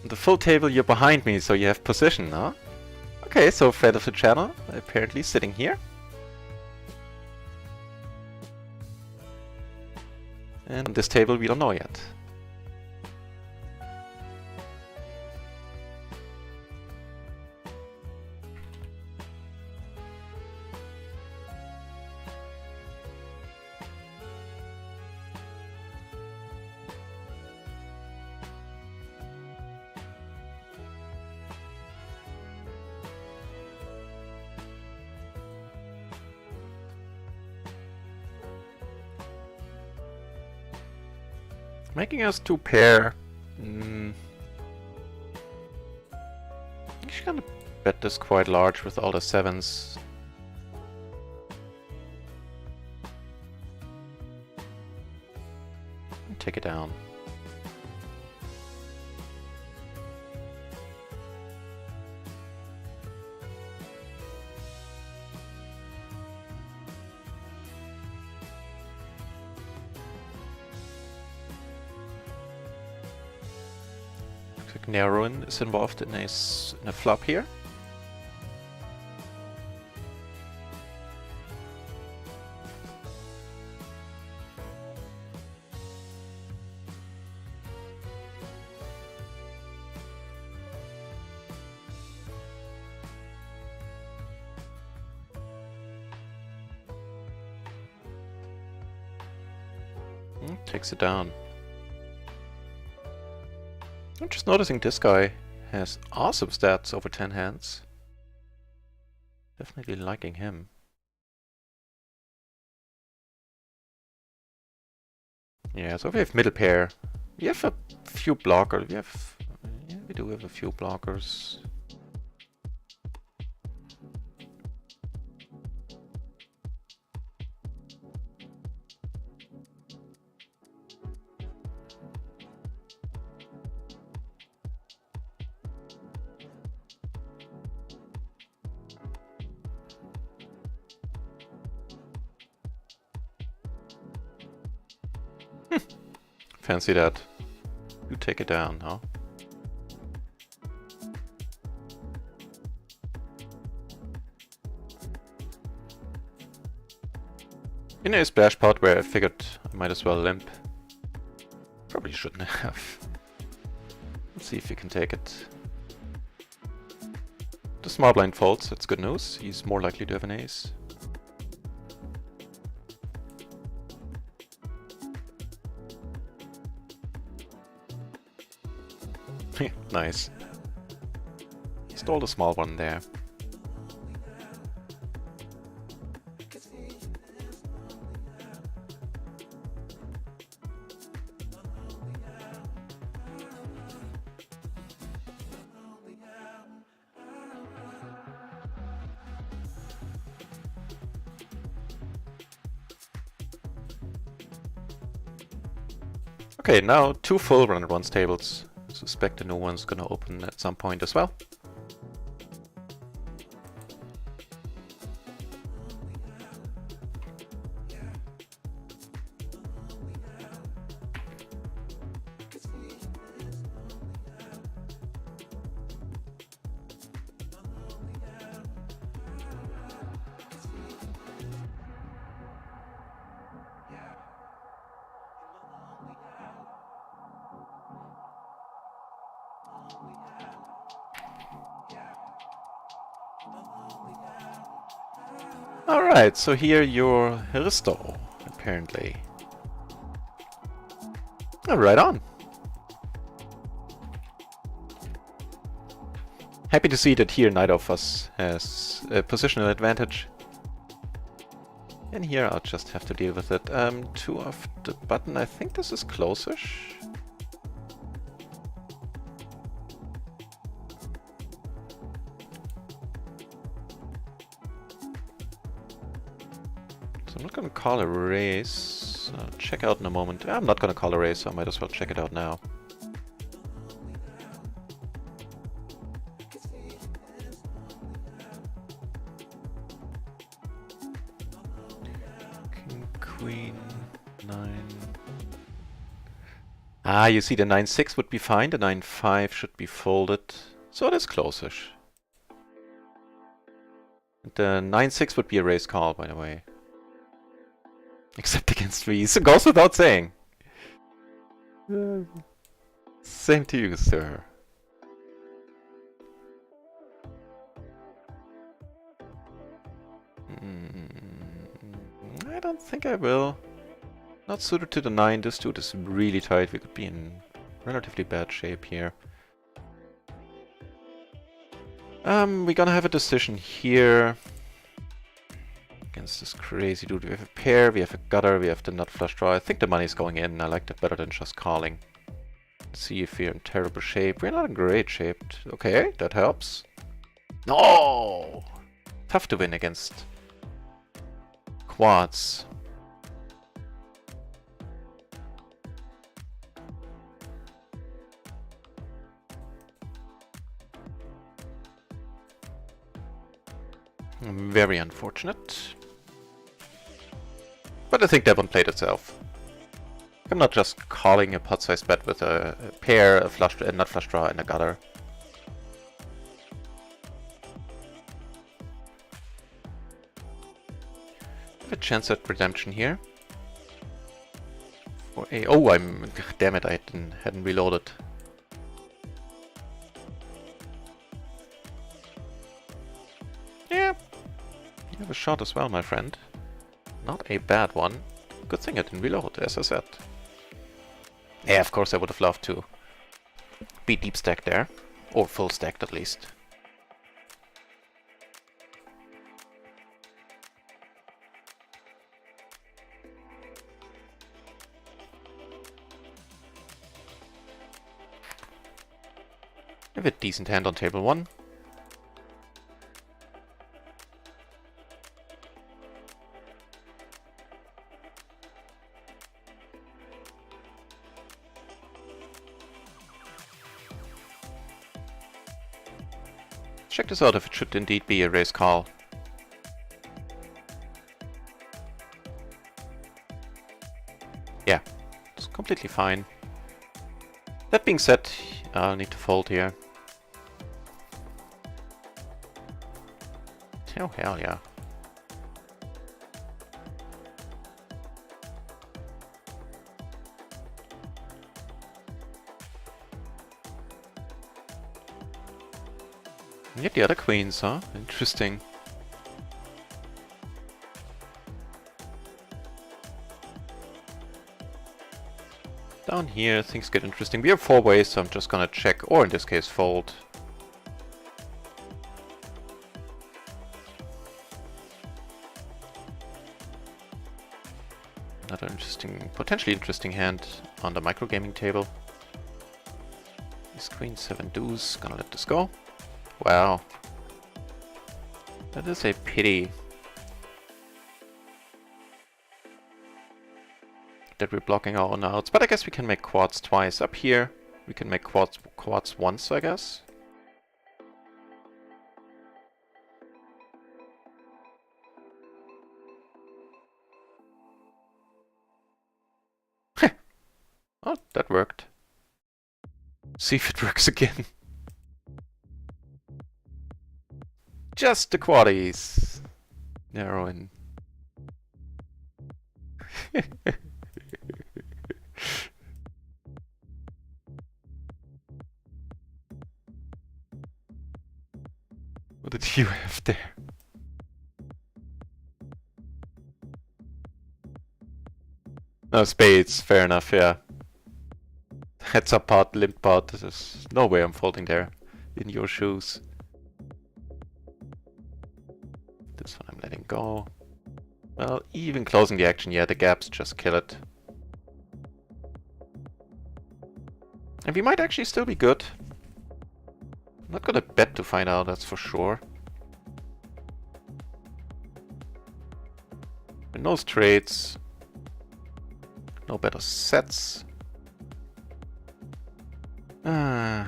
Speaker 1: The full table, you're behind me, so you have position, huh? Okay, so friend of the channel, apparently sitting here. And on this table, we don't know yet. Making us 2 pair. I'm actually gonna bet this quite large with all the 7s. And take it down. Narrowin is involved in a flop here. Takes it down. I'm just noticing this guy has awesome stats over 10 hands. Definitely liking him. Yeah, so we have middle pair. We have a few blockers. We do have a few blockers. Fancy that. You take it down, huh? In a splash pot where I figured I might as well limp. Probably shouldn't have. Let's see if we can take it. The small blind folds, that's good news. He's more likely to have an ace. Nice. Stole the small one there. Okay, now 2 full RunItOnce tables. Suspect the new one's gonna open at some point as well. Alright, so here you're Risto, apparently. Oh, right on. Happy to see that here neither of us has a positional advantage. And here I'll just have to deal with it. 2 of the button, I think this is close-ish. So I'm not gonna call a race. I'll check out in a moment. I'm not gonna call a race, so I might as well check it out now. Queen, 9. Ah, you see the 9-6 would be fine, the 9-5 should be folded. So it is close-ish. The 9-6 would be a raise call, by the way. Except against me, so it goes without saying. Same to you, sir. I don't think I will. Not suited to the 9. This dude is really tight. We could be in relatively bad shape here. We're gonna have a decision here. Against this crazy dude. We have a pair, we have a gutter, we have the nut flush draw. I think the money's going in. I like that better than just calling. Let's see if we're in terrible shape. We're not in great shape. Okay, that helps. No! Tough to win against quads. Very unfortunate. But I think that one played itself. I'm not just calling a pot-sized bet with a pair, a nut flush draw, and a gutter. I have a chance at redemption here. For a damn it! I hadn't reloaded. Yeah, you have a shot as well, my friend. Not a bad one. Good thing I didn't reload, as I said. Yeah, of course I would have loved to be deep stacked there. Or full stacked at least. I have a decent hand on table 1. Check this out if it should indeed be a raise call. Yeah, it's completely fine. That being said, I'll need to fold here. Oh, hell yeah. And yet the other queens, huh? Interesting. Down here, things get interesting. We have 4 ways, so I'm just gonna check, or in this case, fold. Another interesting, potentially interesting hand on the microgaming table. This queen 7 deuce, gonna let this go. Wow. That is a pity. That we're blocking our own outs, but I guess we can make quads twice. Up here, we can make quads once, I guess. Oh, that worked. See if it works again. Just the quaddies. Narrow in. What did you have there? No, spades, fair enough, yeah. Heads up pot, limp pot, there's no way I'm folding there. In your shoes. This one I'm letting go. Well, even closing the action, yeah, the gaps just kill it. And we might actually still be good. I'm not gonna bet to find out, that's for sure. No straights. No better sets. I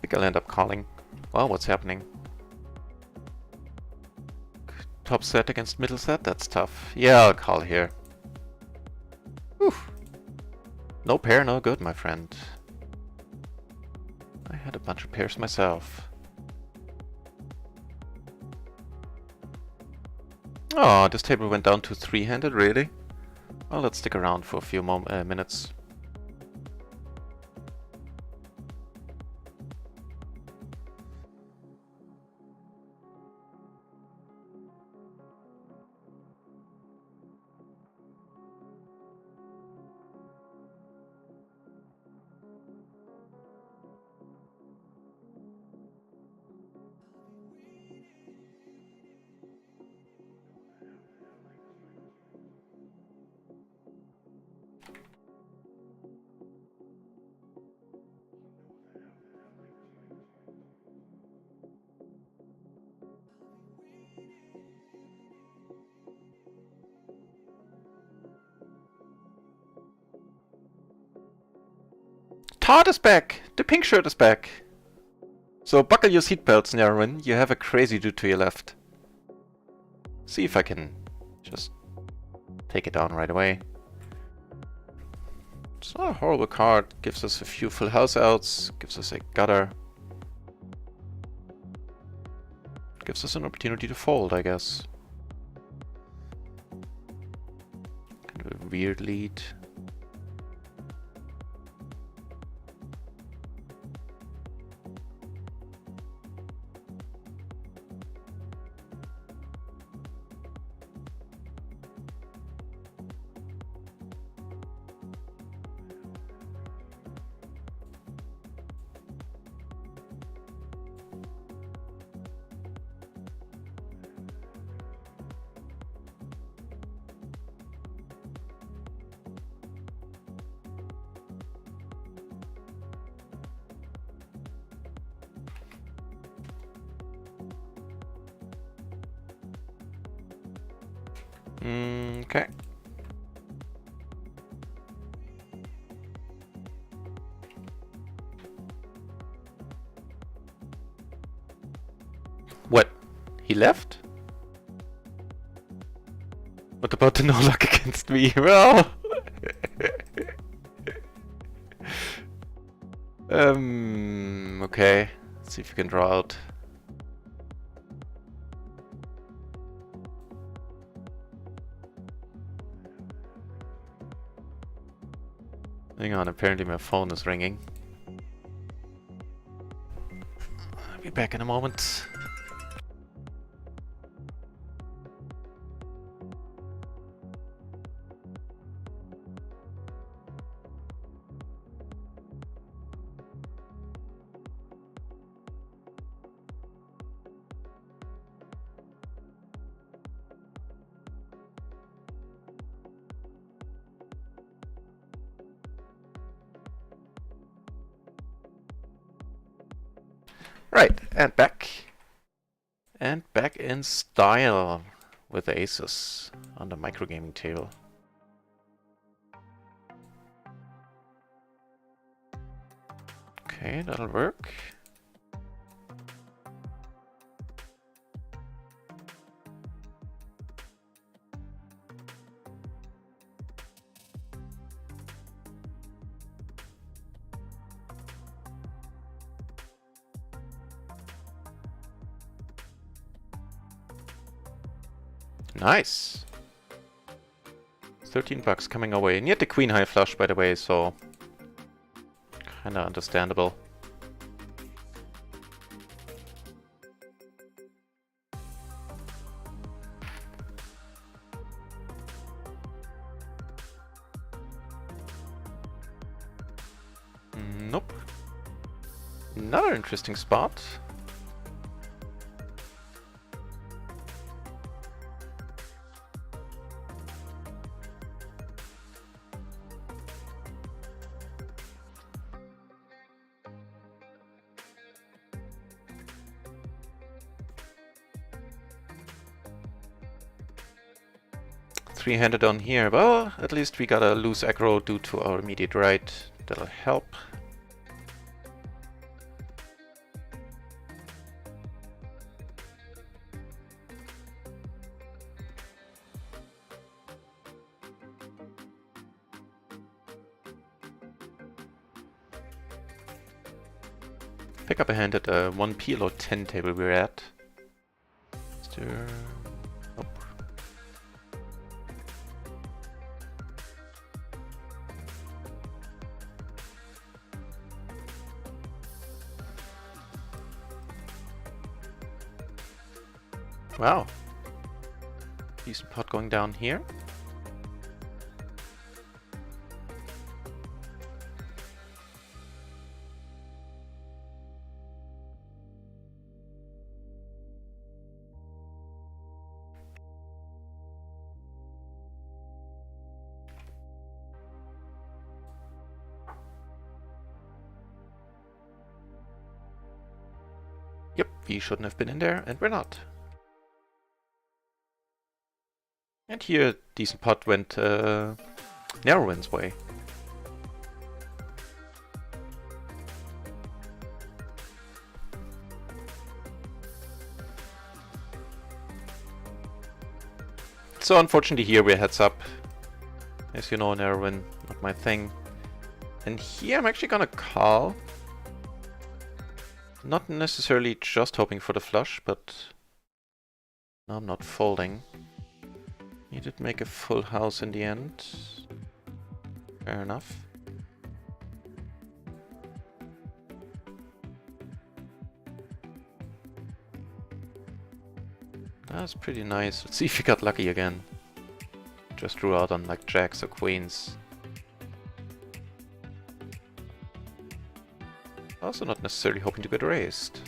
Speaker 1: think I'll end up calling. Wow, what's happening? Top set against middle set? That's tough. Yeah, I'll call here. Whew. No pair, no good, my friend. I had a bunch of pairs myself. Oh, this table went down to three-handed, really? Well, let's stick around for a few more minutes. Todd is back! The pink shirt is back! So buckle your seatbelts, Narwin. You have a crazy dude to your left. See if I can just take it down right away. It's not a horrible card. Gives us a few full house outs. Gives us a gutter. Gives us an opportunity to fold, I guess. Kind of a weird lead. Okay. What? He left? What about the no luck against me? Well... okay. Let's see if we can draw out. Hang on, apparently my phone is ringing. I'll be back in a moment. Right, and back. And back in style with the aces on the microgaming table. Okay, that'll work. Nice. 13 bucks coming our way. And yet the queen high flush, by the way, so kinda understandable. Another interesting spot. Three-handed on here. Well, at least we got a loose aggro due to our immediate right. That'll help. Pick up a hand at the 1 PLO 10 table we're at. Stir. Nope. Wow. Decent pot going down here. Yep, we shouldn't have been in there, and we're not. And here, decent pot went Narrowwind's way. So unfortunately here we're heads up. As you know, Narrowwind, not my thing. And here I'm actually gonna call. Not necessarily just hoping for the flush, but no, I'm not folding. He did make a full house in the end. Fair enough. That's pretty nice. Let's see if he got lucky again. Just drew out on like jacks or queens. Also not necessarily hoping to get raised.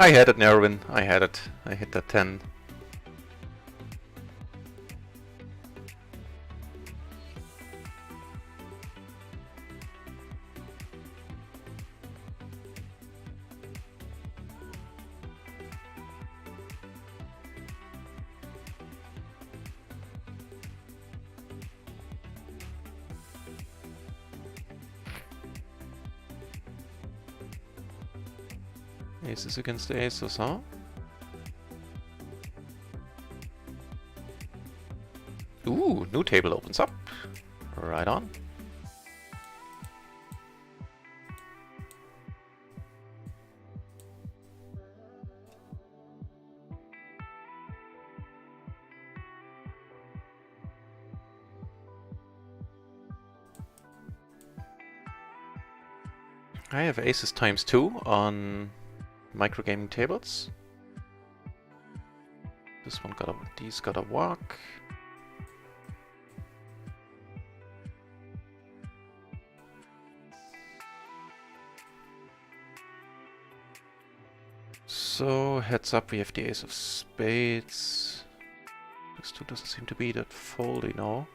Speaker 1: I had it, Narrowwind. I had it. I hit that 10. Aces against aces, huh? Ooh, new table opens up. Right on. I have aces times 2 on microgaming tables. This one got a, these got a walk. So heads up, we have the ace of spades. This 2 doesn't seem to be that foldy, no.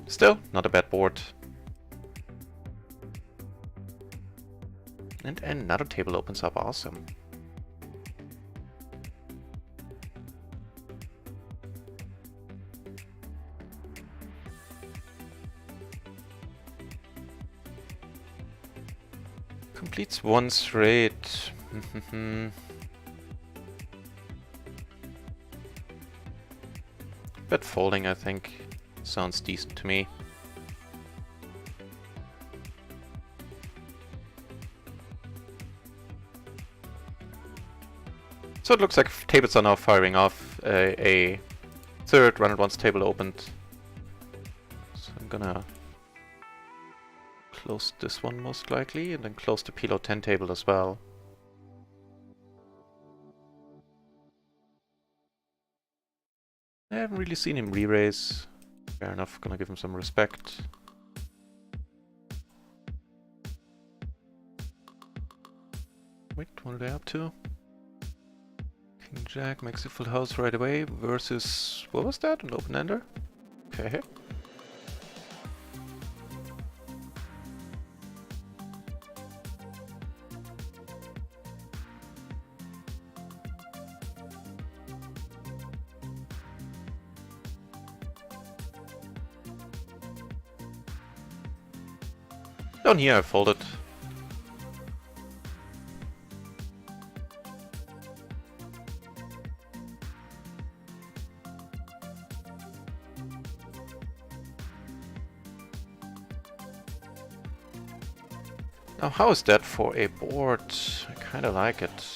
Speaker 1: Still, not a bad board. And another table opens up, awesome. Completes one straight. Bet folding, I think. Sounds decent to me. So it looks like tables are now firing off. A third RunItOnce table opened. So I'm gonna close this one most likely, and then close the PLO 10 table as well. I haven't really seen him re-raise. Fair enough, gonna give him some respect. Wait, what are they up to? King Jack makes a full house right away versus... what was that? An open-ender? Okay. Down here I folded. Now how is that for a board? I kinda like it.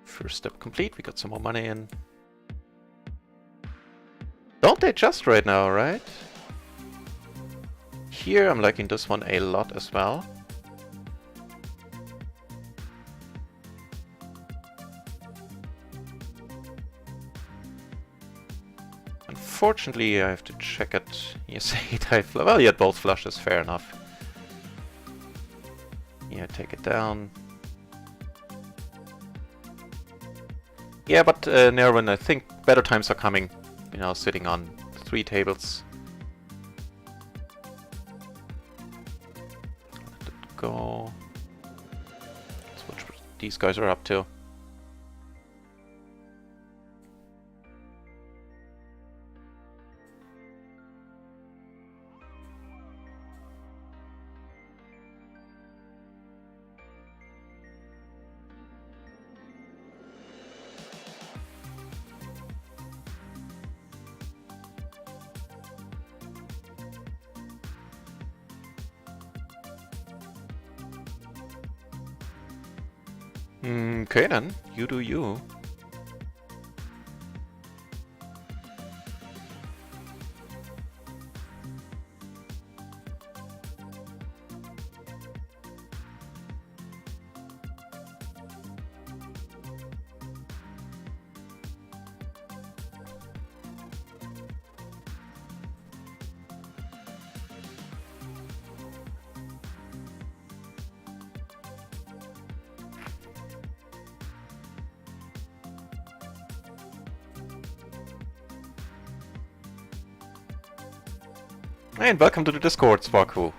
Speaker 1: First step complete, we got some more money in. Don't they just right now, right? Here I'm liking this one a lot as well. Unfortunately I have to check it. Yes, well, he had both flushes, fair enough. Yeah, take it down. Yeah, but Nerwin, I think better times are coming. You know, sitting on 3 tables. Let it go. Let's watch what these guys are up to. Okay then, you do you. And welcome to the Discord, Sparku.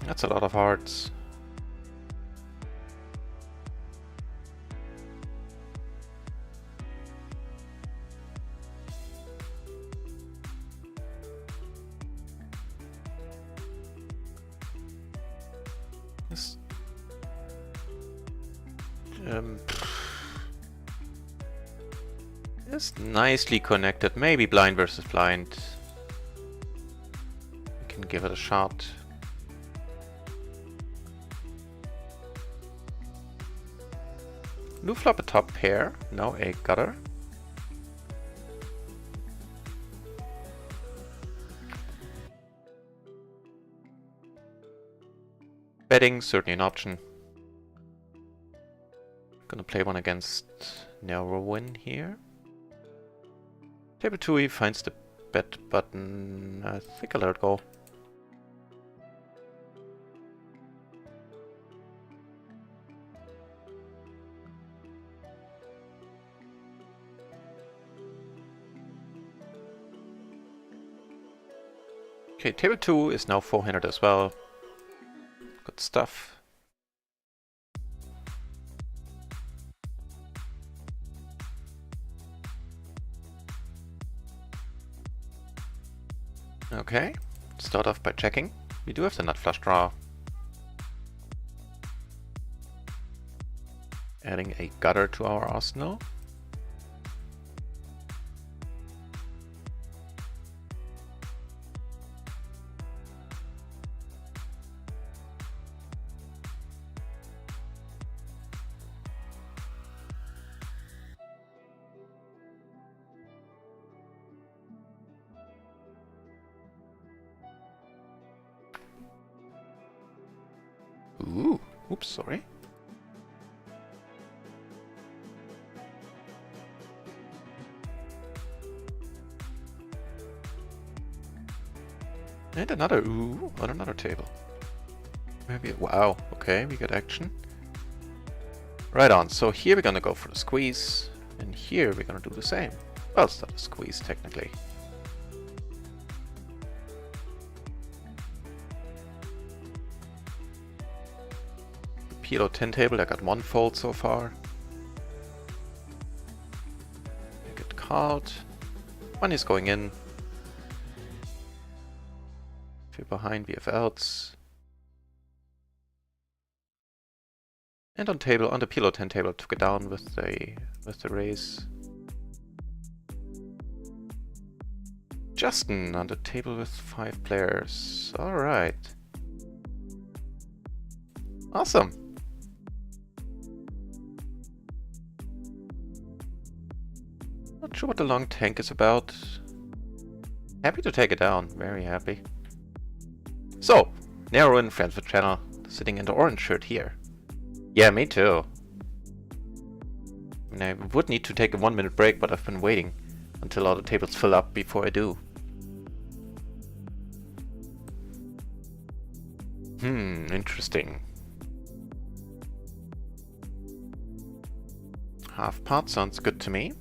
Speaker 1: That's a lot of hearts. This is nicely connected. Maybe blind versus blind. We can give it a shot. Do flop a top pair, no a gutter. Betting, certainly an option. Gonna play one against Nerwin here. Table 2, he finds the bet button. I think I'll let it go. Okay, table 2 is now 400 as well. Good stuff. Okay, start off by checking. We do have the nut flush draw. Adding a gutter to our arsenal. Ooh, oops, sorry. And another ooh on another table. Maybe, wow, okay, we get action. Right on, so here we're gonna go for the squeeze, and here we're gonna do the same. Well, it's not a squeeze technically. PLO 10 table, I got one fold so far. I get called. One is going in. If you're behind, we have outs. And on the PLO 10 table, took it down with the raise. Justin on the table with 5 players. All right. Awesome. Not sure what the long tank is about. Happy to take it down. Very happy. So, narrow in friends with channel, sitting in the orange shirt here. Yeah, me too. I mean, I would need to take a 1-minute break, but I've been waiting until all the tables fill up before I do. Interesting. Half pot sounds good to me.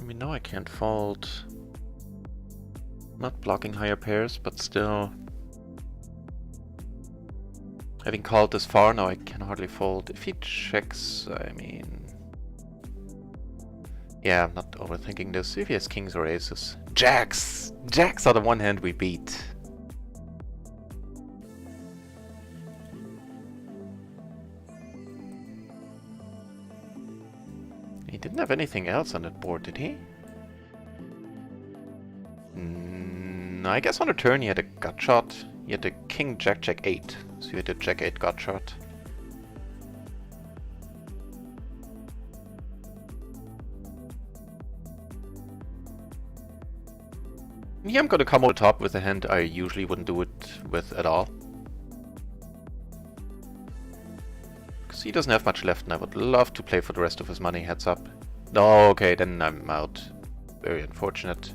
Speaker 1: We know I can't fold. Not blocking higher pairs, but still. Having called this far, now I can hardly fold. If he checks, I mean... Yeah, I'm not overthinking this. If he has kings or aces. Jacks! Jacks are the one hand we beat. He didn't have anything else on that board, did he? No, I guess on the turn he had a gut shot. He had a king, jack, jack, 8. So he had a jack 8 gut shot. Yeah, I'm gonna come over the top with a hand I usually wouldn't do it with at all. Because he doesn't have much left and I would love to play for the rest of his money, heads up. No, okay, then I'm out. Very unfortunate.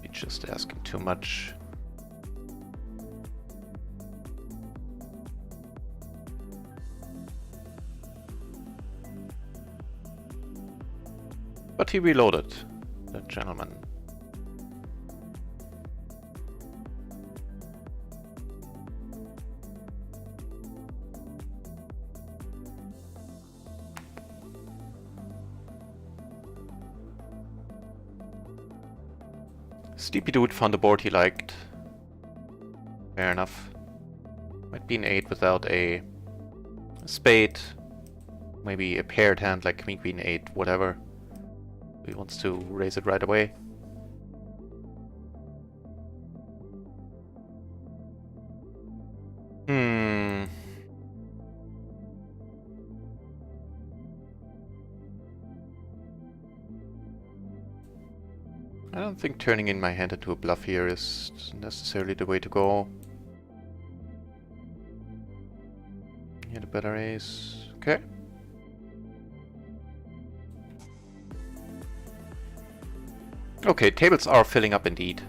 Speaker 1: You're just asking too much. But he reloaded, that gentleman. Sleepy dude found a board he liked. Fair enough. Might be an 8 without a spade. Maybe a paired hand like Queen Queen 8, whatever. He wants to raise it right away. I don't think turning in my hand into a bluff here is necessarily the way to go. He had a better ace. Okay. Okay, tables are filling up indeed.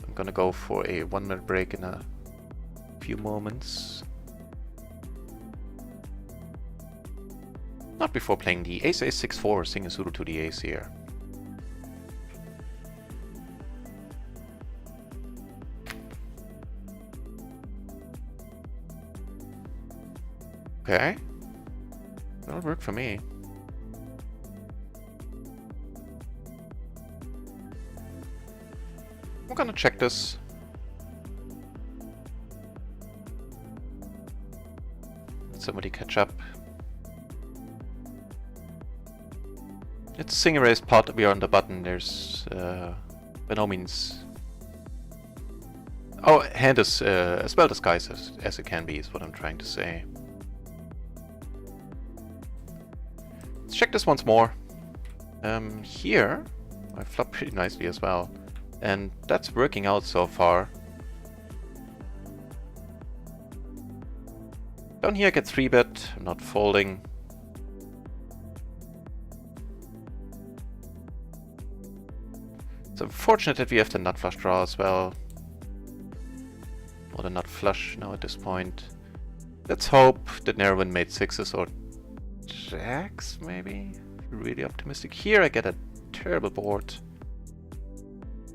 Speaker 1: I'm gonna go for a 1-minute break in a few moments. Not before playing the ace ace 6-4, sing a suitor to the ace here. Okay, that'll work for me. I'm gonna check this. Let somebody catch up. It's sing erase pot, we are on the button, there's by no means... Oh, hand is as well disguised as it can be, is what I'm trying to say. Let's check this once more. Here, I flop pretty nicely as well. And that's working out so far. Down here I get 3-bet, I'm not folding. It's unfortunate that we have the nut flush draw as well. Or the nut flush now at this point. Let's hope that Narrowin made 6s or jacks, maybe? Really optimistic. Here I get a terrible board.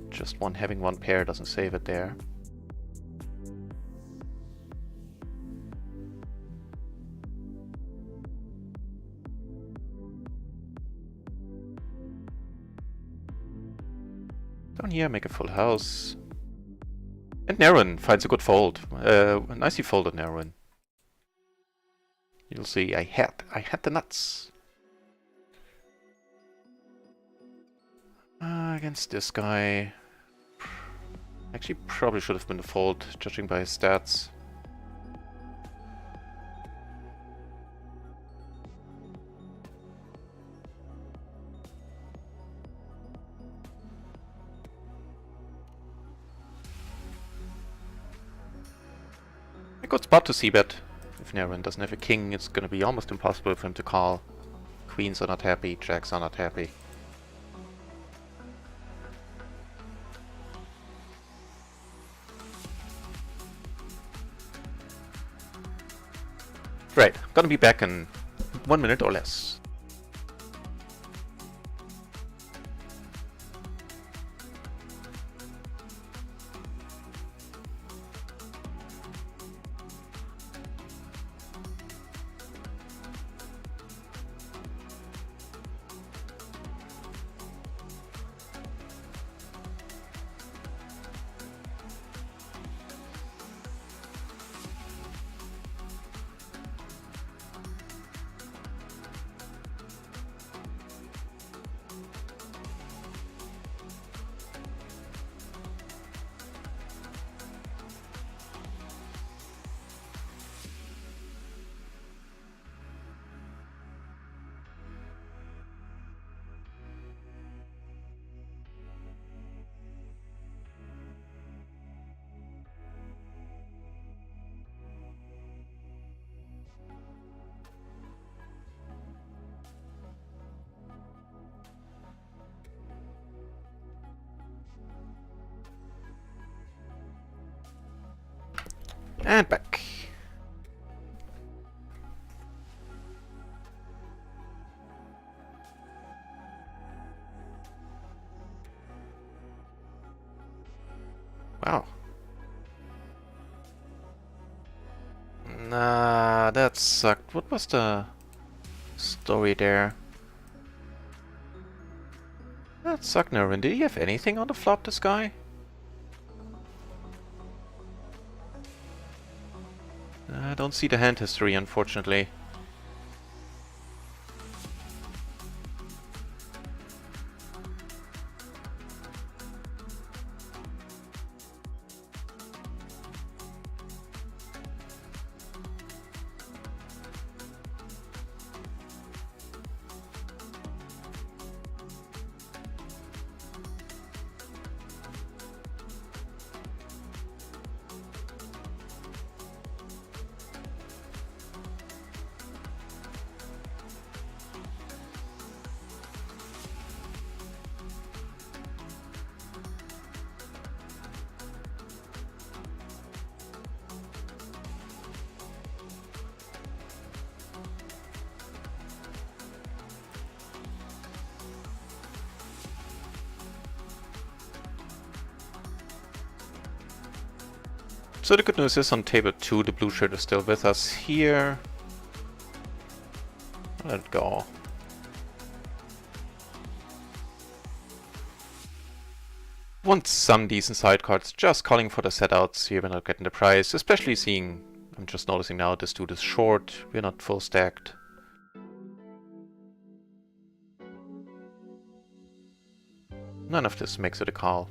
Speaker 1: Just having one pair doesn't save it there. Down here, make a full house. And Narrowin finds a good fold. Nicely folded Narrowin. You'll see, I had the nuts. Against this guy. Actually, probably should have been the fold, judging by his stats. A good spot to c-bet. If Narrowin doesn't have a king, it's gonna be almost impossible for him to call. Queens are not happy, jacks are not happy. Right, gonna be back in 1 minute or less. And back. Wow. Nah, that sucked. What was the story there? That sucked, Narrowin. Did he have anything on the flop, this guy? I don't see the hand history, unfortunately. So the good news is on table 2 the blue shirt is still with us here. Let it go. Want some decent side cards, just calling for the setouts here, we're not getting the price, especially seeing, I'm just noticing now this dude is short, we're not full stacked. None of this makes it a call.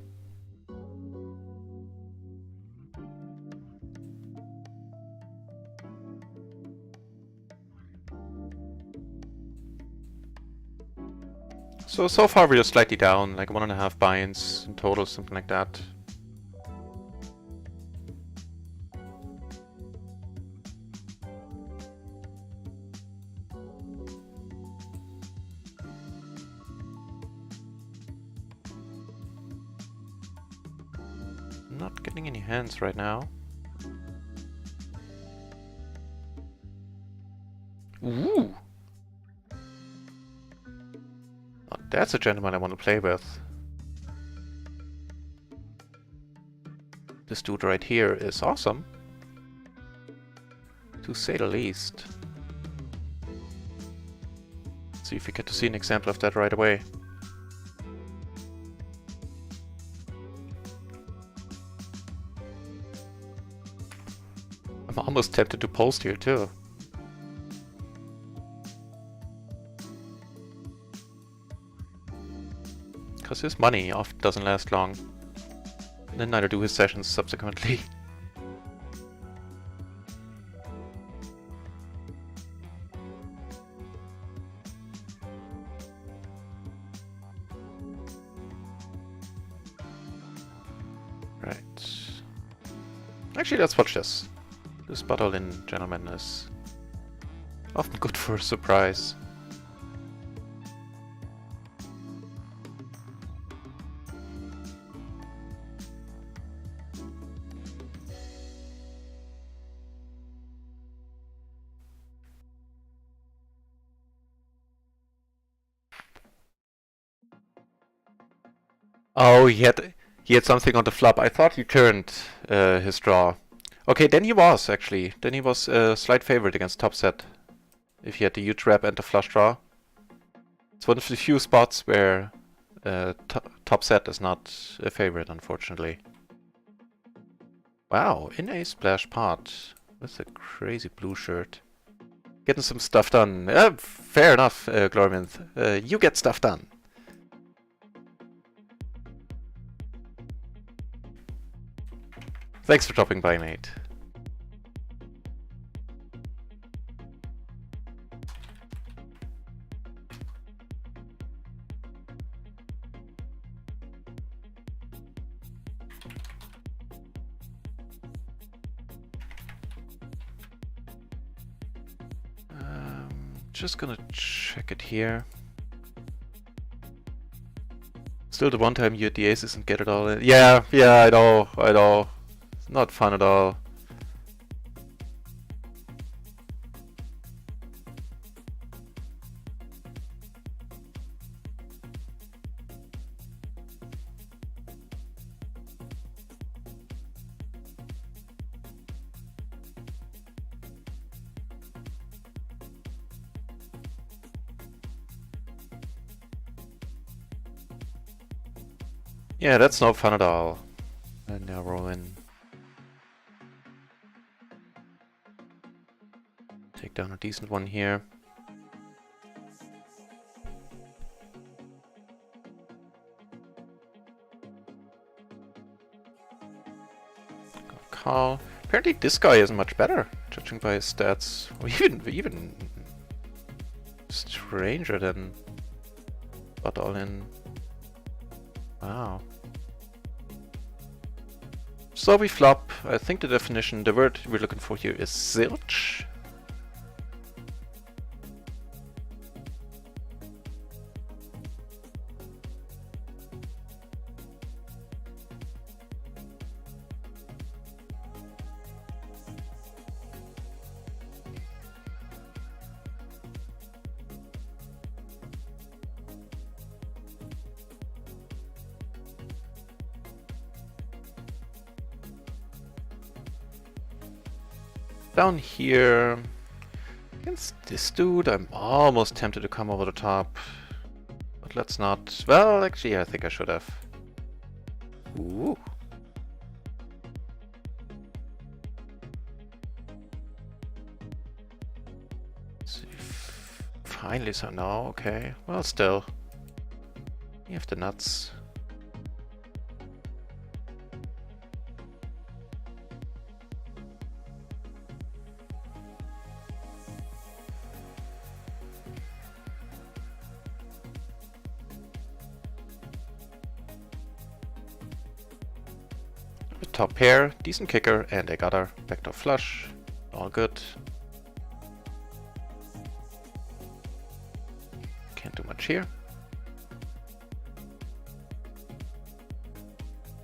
Speaker 1: So far we're slightly down, like 1.5 buy-ins in total, something like that. Not getting any hands right now. Ooh! Oh, that's a gentleman I want to play with. This dude right here is awesome, to say the least. Let's see if we get to see an example of that right away. I'm almost tempted to post here too. Because his money often doesn't last long. And then neither do his sessions subsequently. Right. Actually, let's watch this. This battle in Gentleman is often good for a surprise. Oh, he had something on the flop. I thought he turned his draw. Okay, then he was actually. Then he was a slight favorite against top set. If he had the huge wrap and the flush draw. It's one of the few spots where top set is not a favorite, unfortunately. Wow, in a splash pot with a crazy blue shirt. Getting some stuff done. Fair enough, Glorminth. You get stuff done. Thanks for dropping by, mate. Just gonna check it here. Still the one time you hit the aces and get it all in. Yeah, I know. Not fun at all. Yeah, that's no fun at all. And now roll in. Take down a decent one here. Call. Apparently this guy isn't much better, judging by his stats. Or even stranger than but all in. Wow. So we flop. I think the definition, the word we're looking for here is zilch. Down here, against this dude, I'm almost tempted to come over the top. But let's not. Well, actually, I think I should have. Ooh. Finally, so no, okay. Well, still. You have the nuts. The top pair, decent kicker, and a gutter. Backdoor flush. All good. Can't do much here.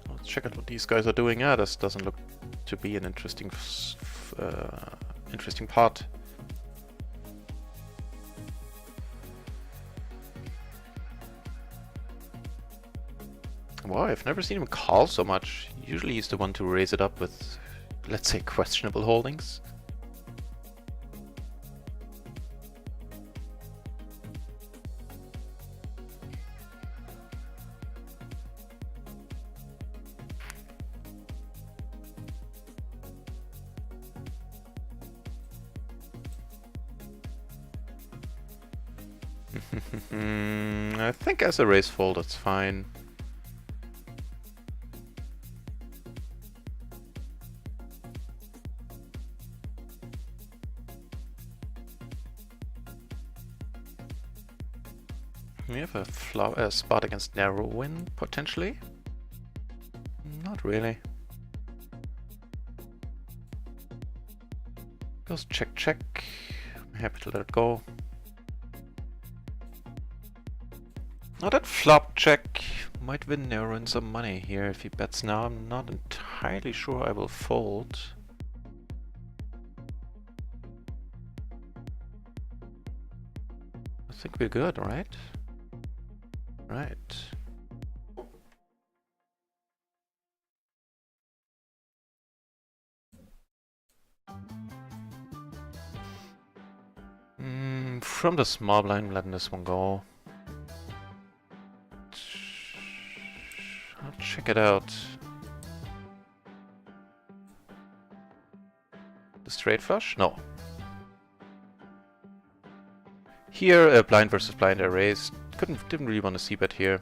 Speaker 1: Let's check out what these guys are doing. Yeah, this doesn't look to be an interesting part. Wow, I've never seen him call so much. Usually he's the one to raise it up with, let's say, questionable holdings. I think as a raise fold, that's fine. We have a spot against narrow win, potentially. Not really. Goes check, check. I'm happy to let it go. Now that flop check might win narrow in some money here if he bets now. I'm not entirely sure I will fold. I think we're good, right? Right. From the small blind, I'm letting this one go. I'll check it out. The straight flush? No. Here, blind versus blind, I raised. Didn't really want to see bet here.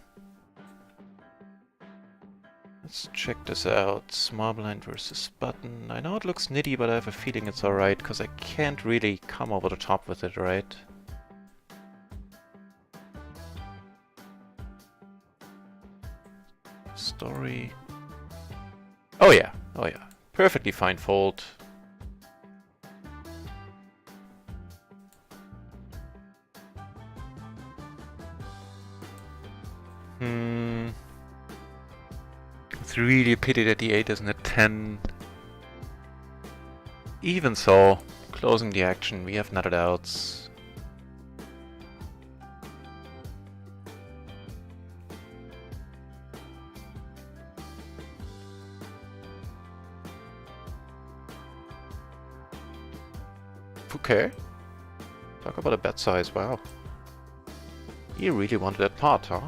Speaker 1: Let's check this out. Small blind versus button. I know it looks nitty, but I have a feeling it's alright, because I can't really come over the top with it, right? Story. Oh yeah, oh yeah. Perfectly fine fold. It's really a pity that the 8 isn't a 10. Even so, closing the action, we have nutted outs. Okay. Talk about a bet size, wow. You really wanted that pot, huh?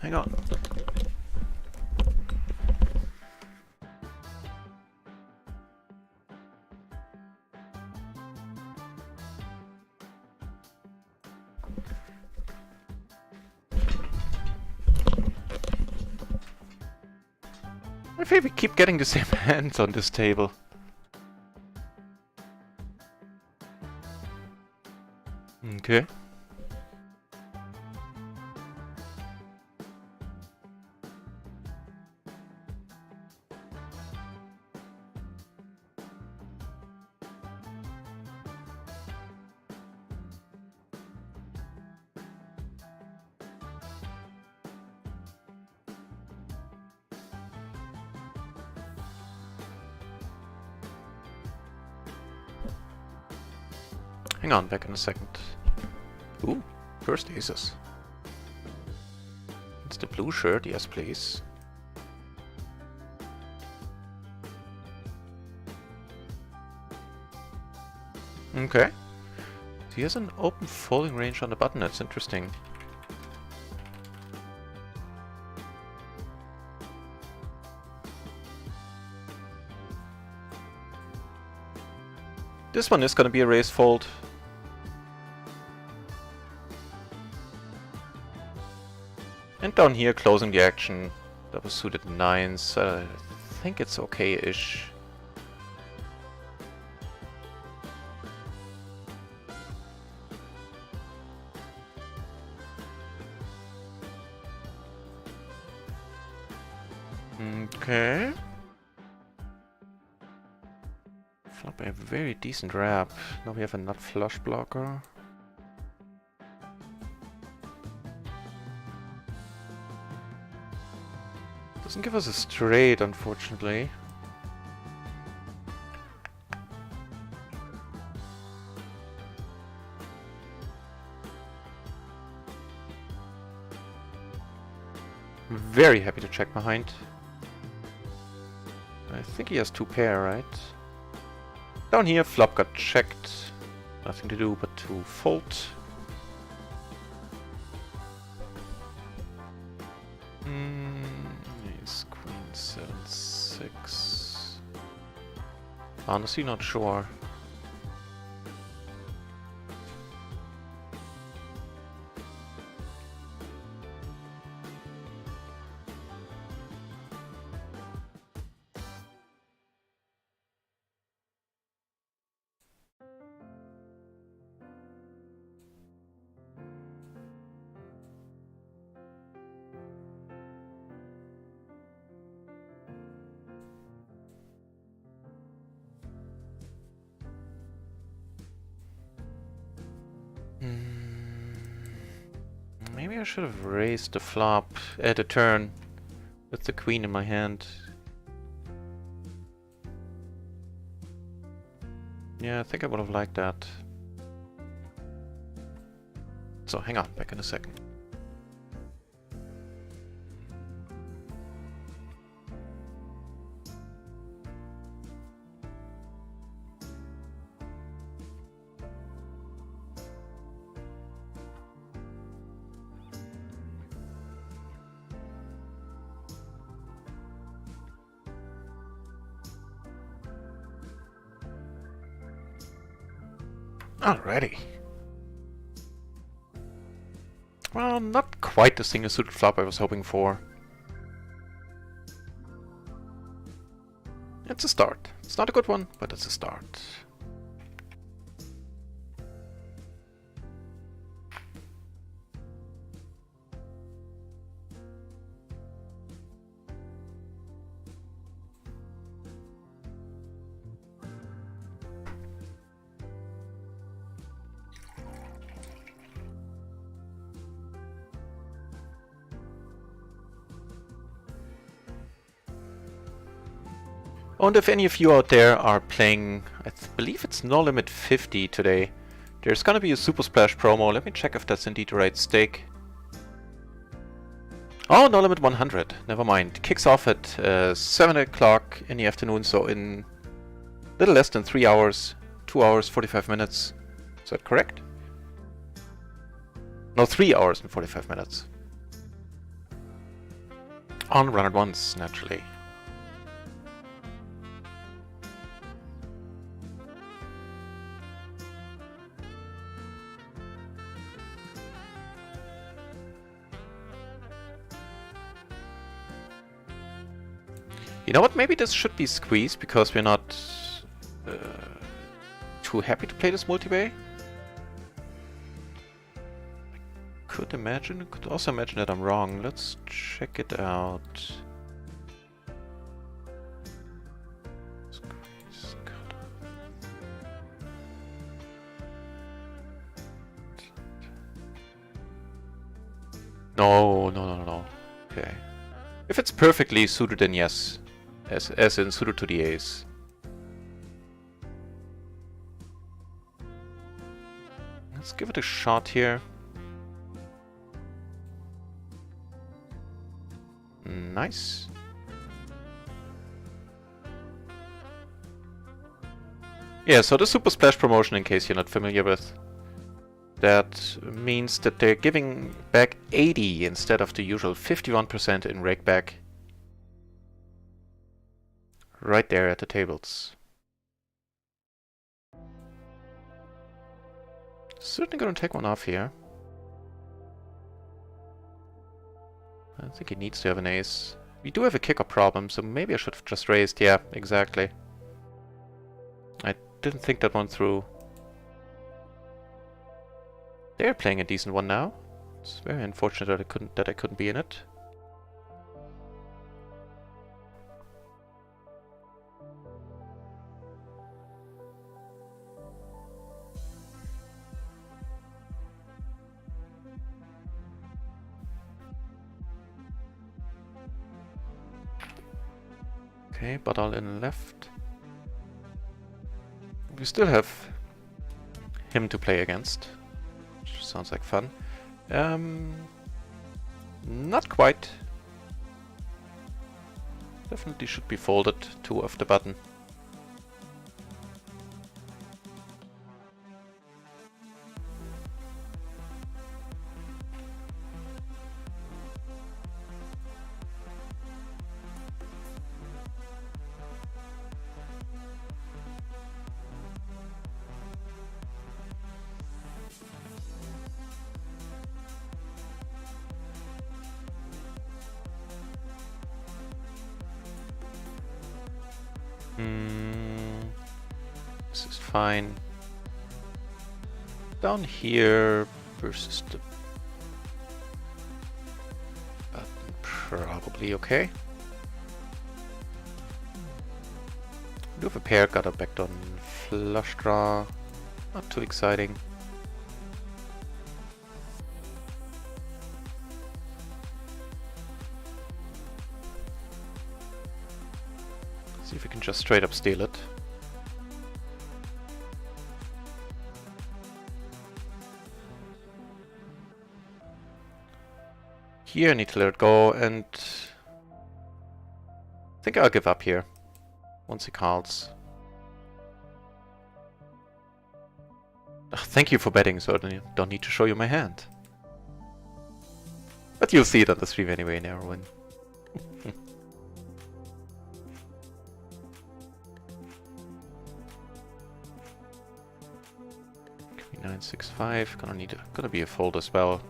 Speaker 1: Hang on. I feel we keep getting the same hands on this table. Okay. Hang on, back in a second. Ooh, first aces. the blue shirt, yes please. Okay. So he has an open folding range on the button, that's interesting. This one is gonna be a raise fold. And down here, closing the action. That was suited 9s. I think it's okay-ish. Okay. Flop a very decent wrap. Now we have a nut flush blocker. Doesn't give us a straight, unfortunately. Very happy to check behind. I think he has 2 pair, right? Down here, flop got checked. Nothing to do but to fold. Ace, queen, 7, 6. Honestly, not sure. Maybe I should have raised the flop at a turn with the queen in my hand. Yeah, I think I would have liked that. So hang on, back in a second. Alrighty. Well, not quite the single suited flop I was hoping for. It's a start. It's not a good one, but it's a start. And if any of you out there are playing, I believe it's No Limit 50 today, there's gonna be a Super Splash promo. Let me check if that's indeed the right stake. Oh, No Limit 100. Never mind. Kicks off at 7 o'clock in the afternoon, so in a little less than 3 hours. 2 hours, 45 minutes. Is that correct? No, 3 hours and 45 minutes. On RunItOnce, naturally. You know what, maybe this should be squeezed because we're not too happy to play this multi-way. Could also imagine that I'm wrong. Let's check it out. Squeeze, no. Okay. If it's perfectly suited, then yes. As in suited to the ace. Let's give it a shot here. nice. Yeah, so the Super Splash promotion, in case you're not familiar with, that means that they're giving back 80 instead of the usual 51% in rake back. Right there at the tables. Certainly gonna take one off here. I think he needs to have an ace. We do have a kicker problem, so maybe I should have just raised. Yeah, exactly. I didn't think that one through. They're playing a decent one now. It's very unfortunate that I couldn't be in it. Okay, but all in left. We still have him to play against. Which sounds like fun. Not quite. Definitely should be folded 2 off the button. This is fine. Down here versus the button, probably okay. We do have a pair, got a backdoor flush draw. Not too exciting. See if we can just straight up steal it. Here I need to let it go, and I think I'll give up here once he calls. Ugh, thank you for betting, so I don't need to show you my hand. But you'll see it on the stream anyway, Narrowin. 965, gonna be a fold as well.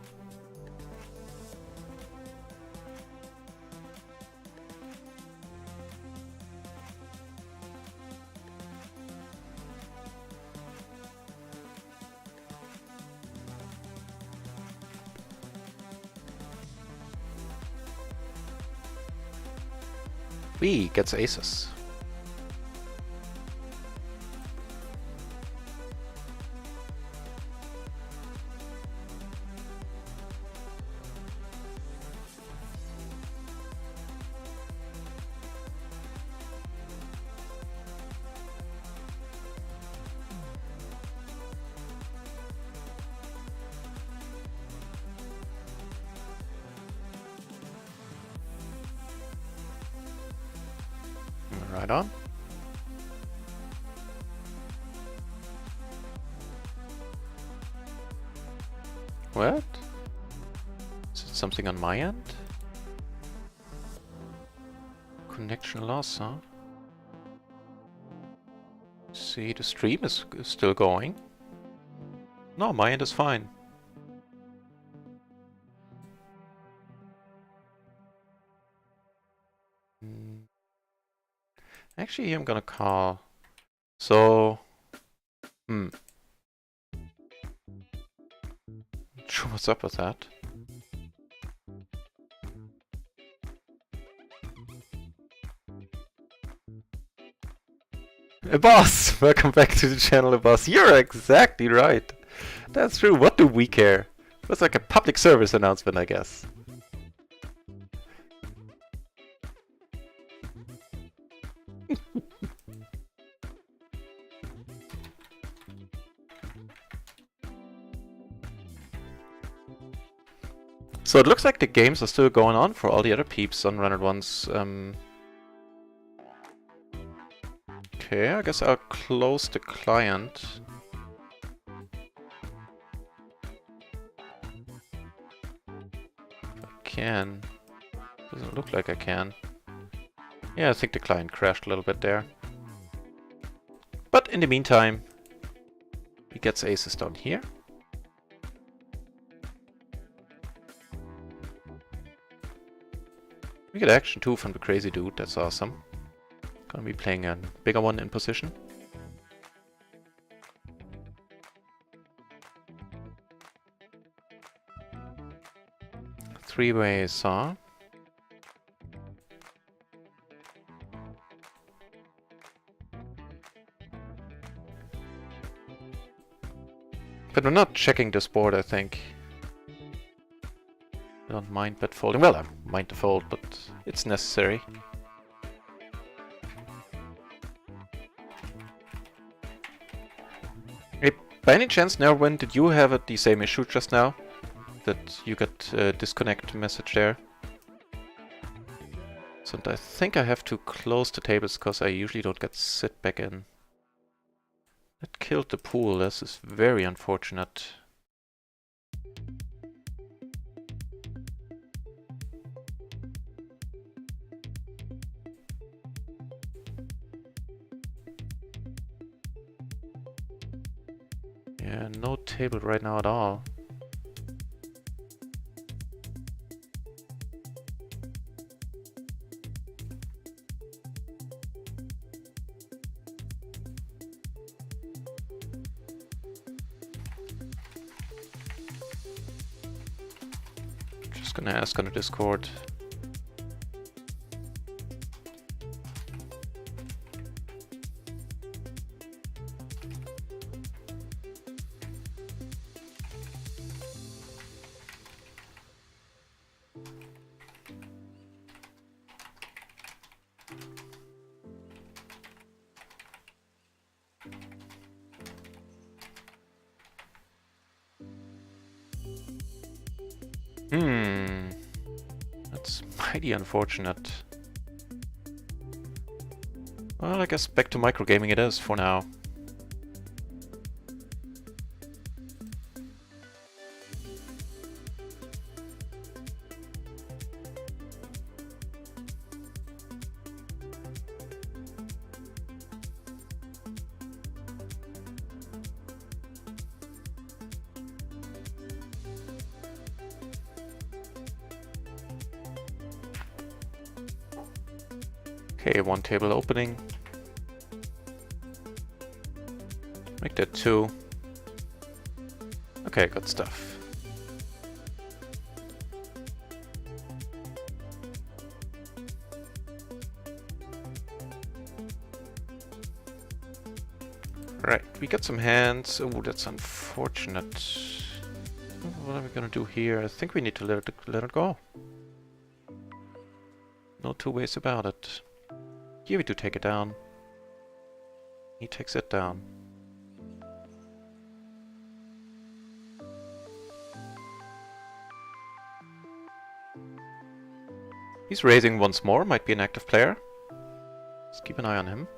Speaker 1: We gets aces. Right on. What? Is it something on my end? Connection loss, huh? See, the stream is still going. No, my end is fine. Actually, I'm gonna call. So, not sure what's up with that. Boss, welcome back to the channel, Boss. You're exactly right. That's true. What do we care? It was like a public service announcement, I guess. So it looks like the games are still going on for all the other peeps on RunItOnce. Okay, I guess I'll close the client. If I can. Doesn't look like I can. Yeah, I think the client crashed a little bit there. But in the meantime, he gets aces down here. We get action too from the crazy dude, that's awesome. Gonna be playing a bigger one in position. Three-way saw. But we're not checking this board, I think. I don't mind bet folding. Well, I mind the fold, but it's necessary. Hey, by any chance, Nerwin, did you have the same issue just now? That you got a disconnect message there? So I think I have to close the tables because I usually don't get sit back in. That killed the pool. This is very unfortunate. Yeah, no table right now at all. Just gonna ask on the Discord. That's mighty unfortunate. Well, I guess back to microgaming it is for now. Okay, one table opening. Make that two. Okay, good stuff. Right, we got some hands. Oh, that's unfortunate. What are we gonna do here? I think we need to let it go. No two ways about it. Here we do take it down. He takes it down. He's raising once more, might be an active player. Let's keep an eye on him.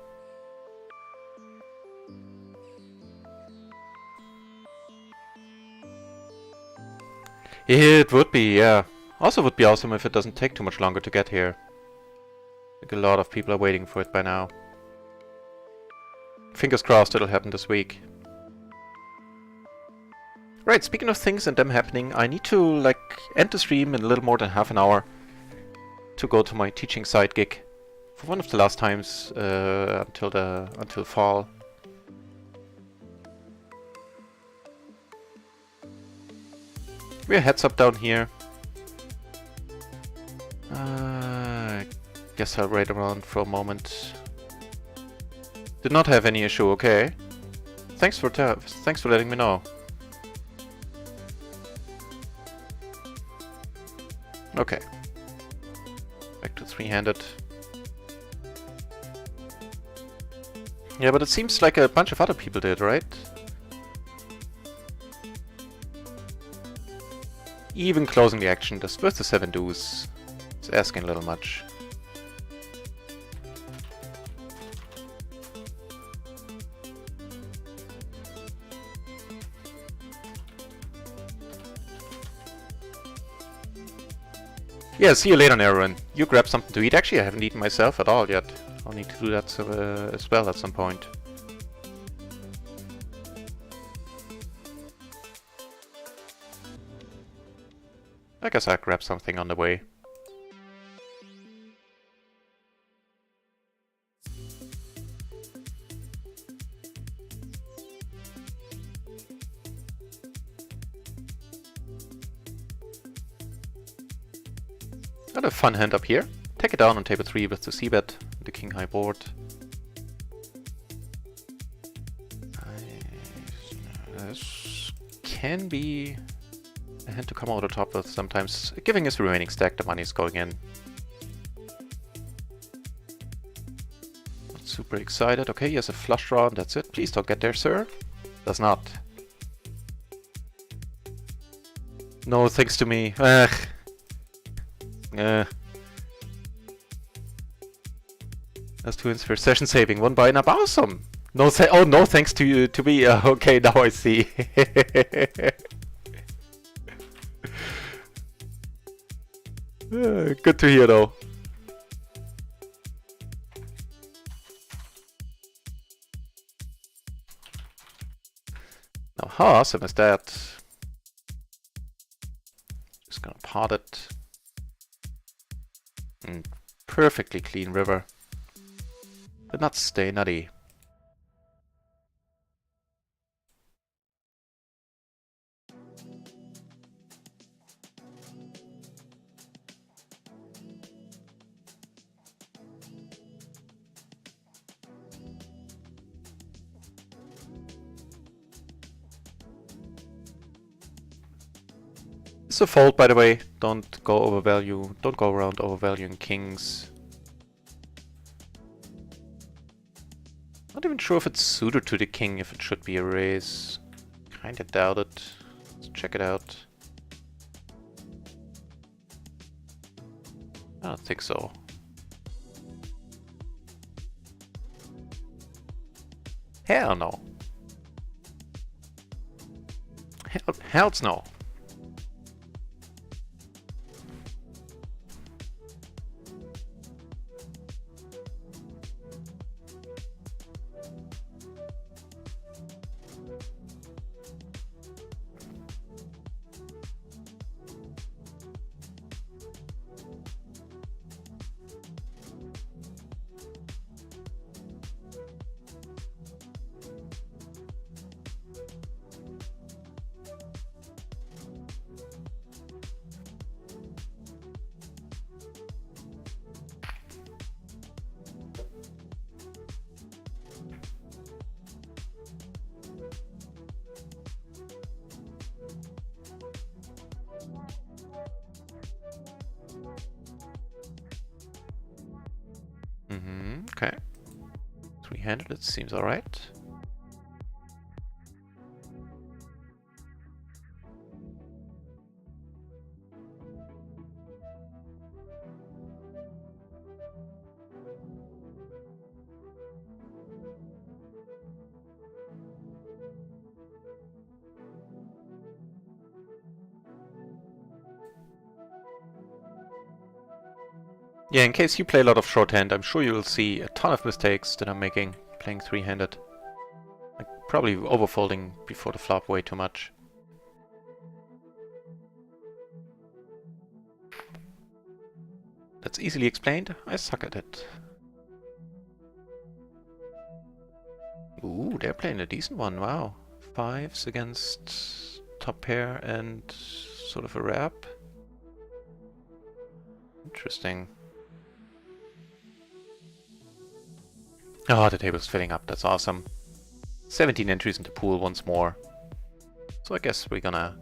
Speaker 1: It would be, yeah. Also would be awesome if it doesn't take too much longer to get here. I think a lot of people are waiting for it by now. Fingers crossed it'll happen this week. Right, speaking of things and them happening, I need to end the stream in a little more than half an hour to go to my teaching side gig for one of the last times until fall. We're heads up down here. Guess I'll wait around for a moment. Did not have any issue, okay. Thanks for letting me know. Okay. Back to three-handed. Yeah, but it seems like a bunch of other people did, right? Even closing the action, just with the 7 deuce, is asking a little much. Yeah, see you later, Aaron. You grab something to eat. Actually, I haven't eaten myself at all yet. I'll need to do that as well at some point. I guess I'll grab something on the way. Got a fun hand up here. Take it down on table 3 with the c-bet, the king high board. This can be a hand to come over the top with sometimes. Giving his remaining stack, the money is going in. Not super excited. Okay, he has a flush draw and that's it. Please don't get there, sir. Does not. No thanks to me. Ugh. That's 2 ins for session saving, 1 buy up. Awesome! No oh no thanks to you, to me. Okay, now I see. Good to hear though. Now how awesome is that? Just gonna pot it. Perfectly clean river. Did not stay nutty. It's a fold, by the way. Don't go overvalue. Don't go around overvaluing kings. Not even sure if it's suited to the king, if it should be a raise. Kinda doubt it. Let's check it out. I don't think so. Hell no. Hell's no. Okay. 300, it seems alright. Yeah, in case you play a lot of shorthand, I'm sure you will see a ton of mistakes that I'm making playing 3-handed. Like probably overfolding before the flop way too much. That's easily explained. I suck at it. Ooh, they're playing a decent one, wow. 5s against top pair and sort of a wrap. Interesting. Oh, the table's filling up, that's awesome. 17 entries into pool once more. So I guess we're gonna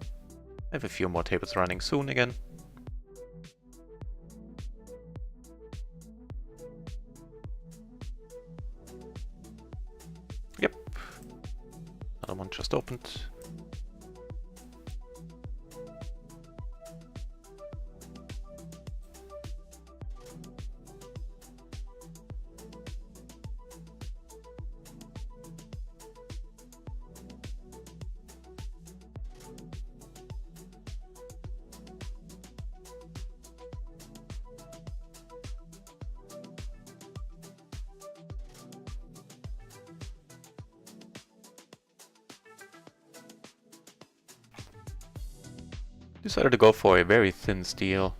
Speaker 1: have a few more tables running soon again. Yep. Another one just opened. Decided to go for a very thin steel.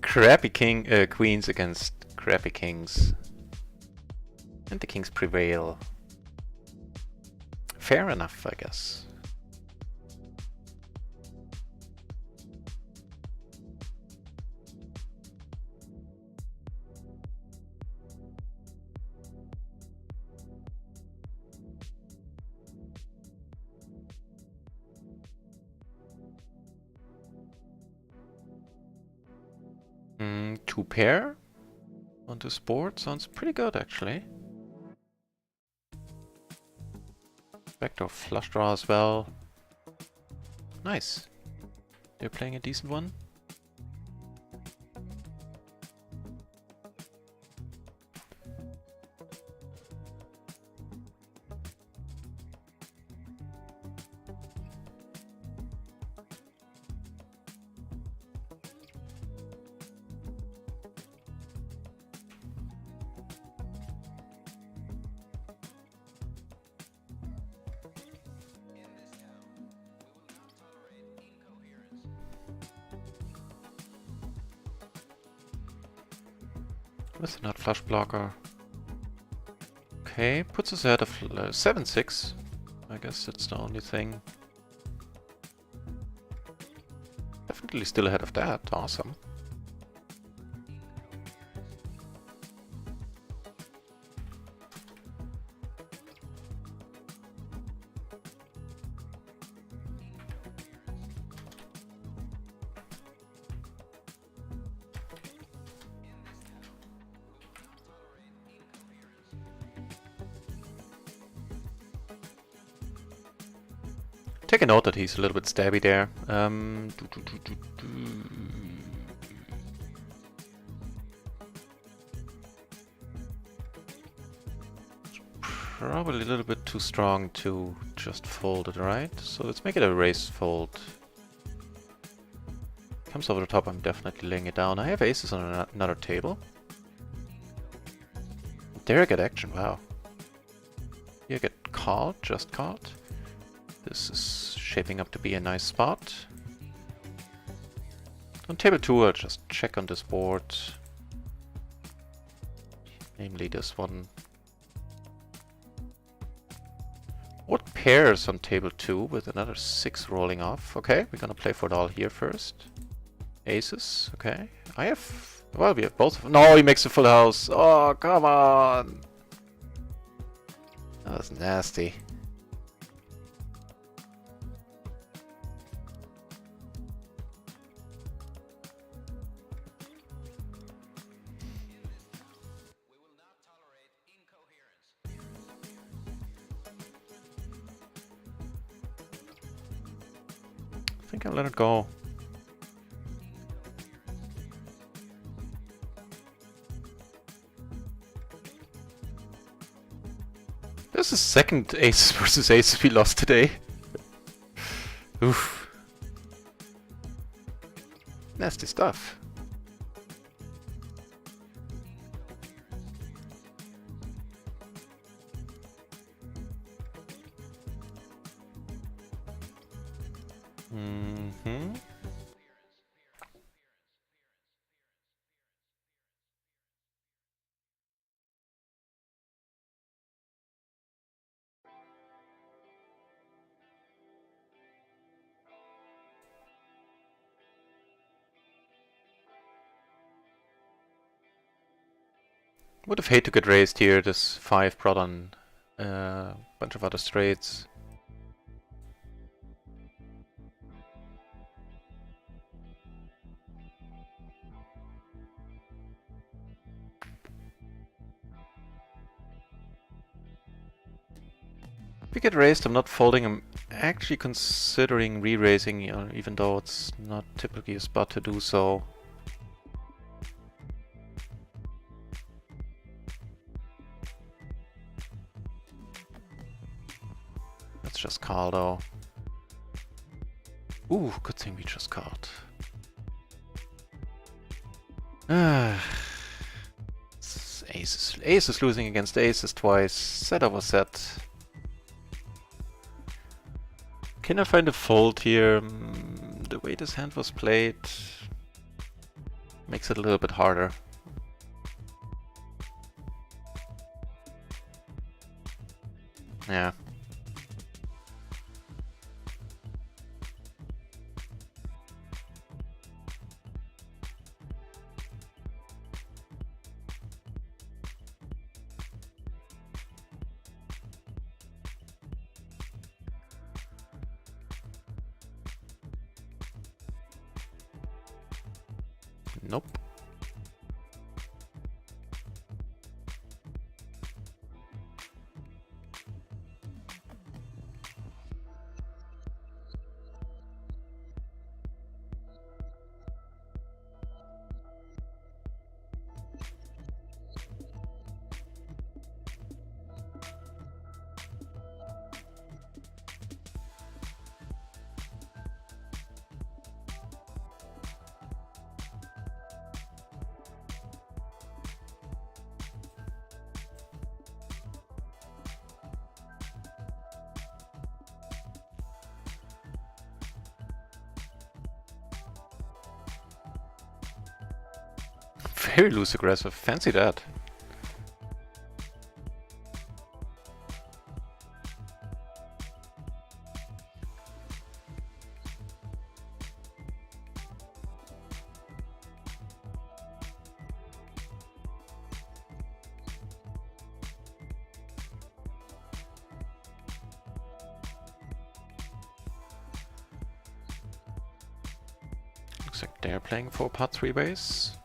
Speaker 1: Crappy queens against crappy kings. And the kings prevail. Fair enough, I guess. Two pair on this board sounds pretty good, actually. Backdoor flush draw as well. Nice. They're playing a decent one. With the nut flush blocker. Okay, puts us ahead of 7-6. I guess that's the only thing. Definitely still ahead of that. Awesome. Take a note that he's a little bit stabby there. Probably a little bit too strong to just fold it, right? So let's make it a raise fold. Comes over the top, I'm definitely laying it down. I have aces on another table. There I get action, wow. Here I get called, just called. This is shaping up to be a nice spot. On table 2 I'll just check on this board. Namely this one. What pairs on table 2 with another 6 rolling off? Okay, we're gonna play for it all here first. Aces, okay. I have... well, we have both of them. No, he makes a full house. Oh, come on! That was nasty. I think I'll let it go. This is second aces versus aces we lost today. Oof. Nasty stuff. Would have hated to get raised here. This 5 brought on a bunch of other straights. If we get raised, I'm not folding. I'm actually considering re-raising, even though it's not typically a spot to do so. just call though. Ooh, good thing we just called. Ace is losing against aces twice. Set over set. Can I find a fold here? The way this hand was played makes it a little bit harder. Yeah. Nope. Very loose aggressive. Fancy that. Looks like they're playing 4-pot 3-ways.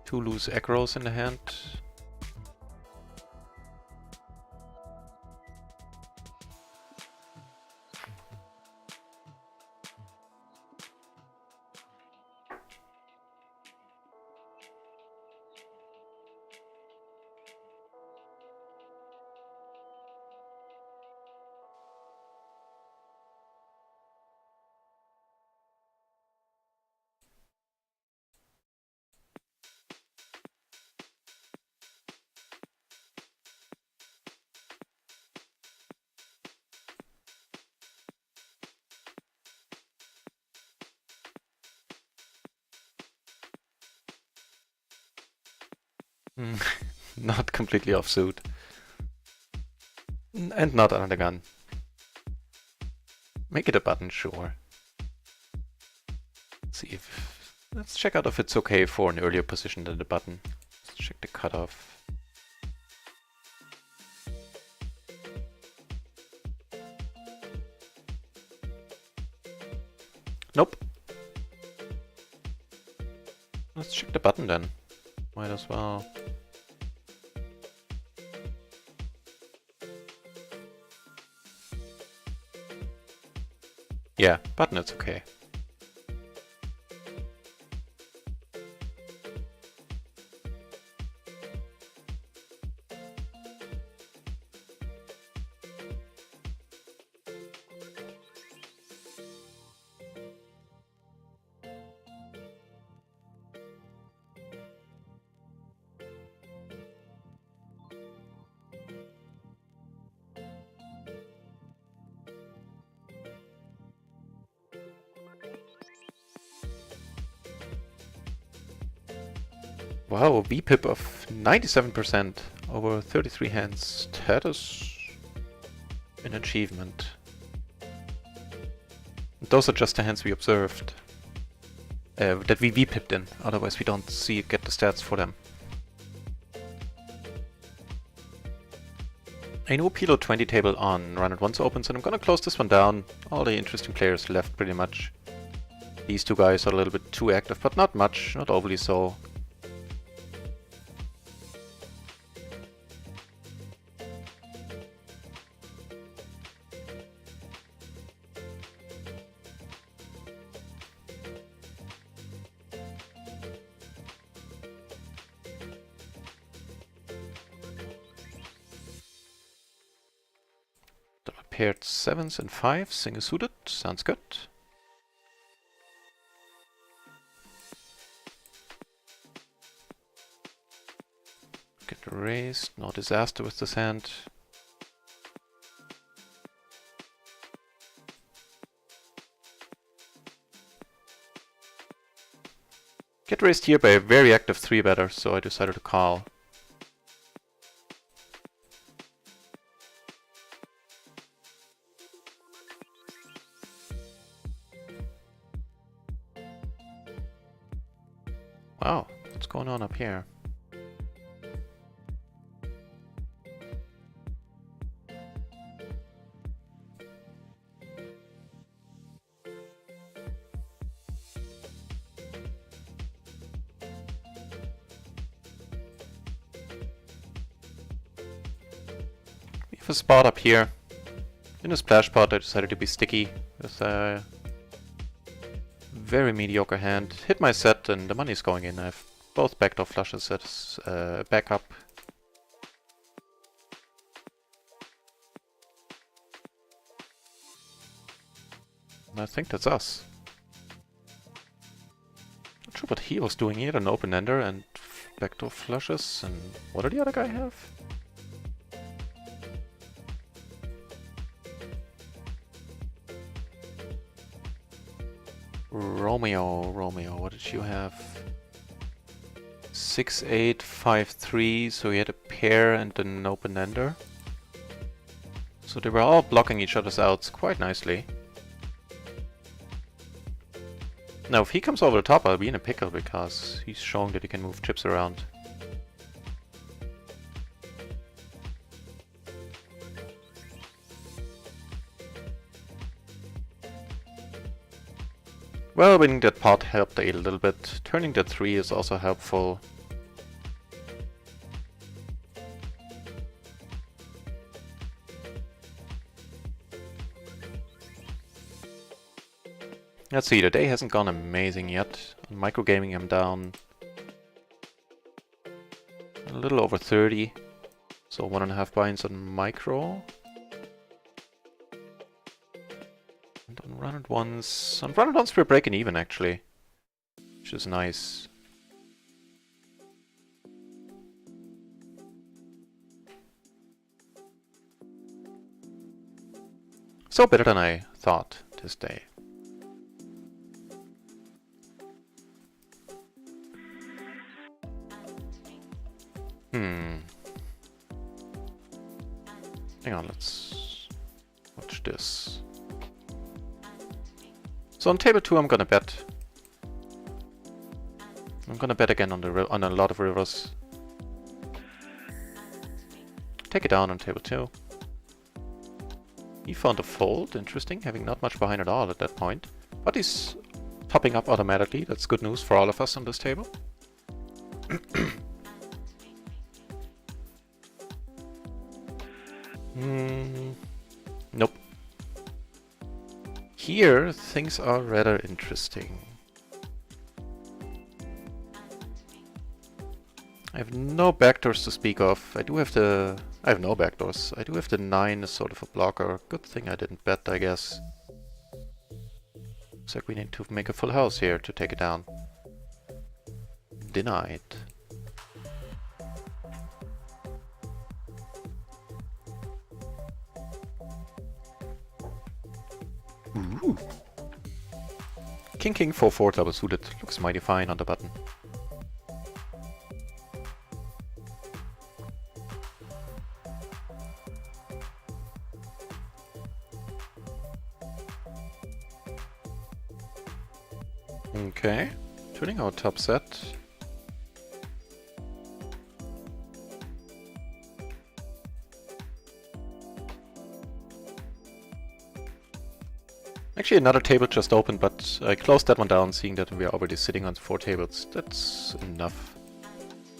Speaker 1: 2 loose aggroes in the hand. Not completely offsuit. And not under the gun. Make it a button, sure. Let's check out if it's okay for an earlier position than the button. Let's check the cutoff. Nope. Let's check the button then. Might as well. Yeah, button it's okay. Wow, VPIP of 97% over 33 hands. That is an achievement. Those are just the hands we observed. That we VPIP'd in, otherwise we don't get the stats for them. A new PLO 20 table on RunItOnce opens, and I'm gonna close this one down. All the interesting players left pretty much. These two guys are a little bit too active, but not much, not overly so. paired 7s and 5s, single suited, sounds good. Get raised, no disaster with this hand. Get raised here by a very active 3-better, so I decided to call. Wow, what's going on up here? We have a spot up here. In a splash pot I decided to be sticky with a very mediocre hand. Hit my set and the money's going in. I have both backdoor flushes as backup. And I think that's us. Not sure what he was doing here, an open ender and backdoor flushes, and what did the other guy have? Romeo, what did you have? 6-8, 5-3, so he had a pair and an open ender. So they were all blocking each other's outs quite nicely. Now if he comes over the top I'll be in a pickle because he's showing that he can move chips around. Well, winning that pot helped a little bit. Turning that 3 is also helpful. Let's see, the day hasn't gone amazing yet. On microgaming I'm down a little over 30. So 1.5 binds on micro. On RunItOnce we're breaking even actually, which is nice. So better than I thought this day. Hang on, let's watch this. So on table 2 I'm gonna bet. I'm gonna bet again on a lot of rivers. Take it down on table 2. He found a fold, interesting, having not much behind at all at that point. But he's popping up automatically, that's good news for all of us on this table. Nope. Here, things are rather interesting. I have no backdoors to speak of. I have no backdoors. I do have the 9 as sort of a blocker. Good thing I didn't bet, I guess. Looks like we need to make a full house here to take it down. Denied. Ooh. King 4-4 double suited. Looks mighty fine on the button. Okay, turning our top set. Actually, another table just opened, but I closed that one down, seeing that we are already sitting on 4 tables. That's enough.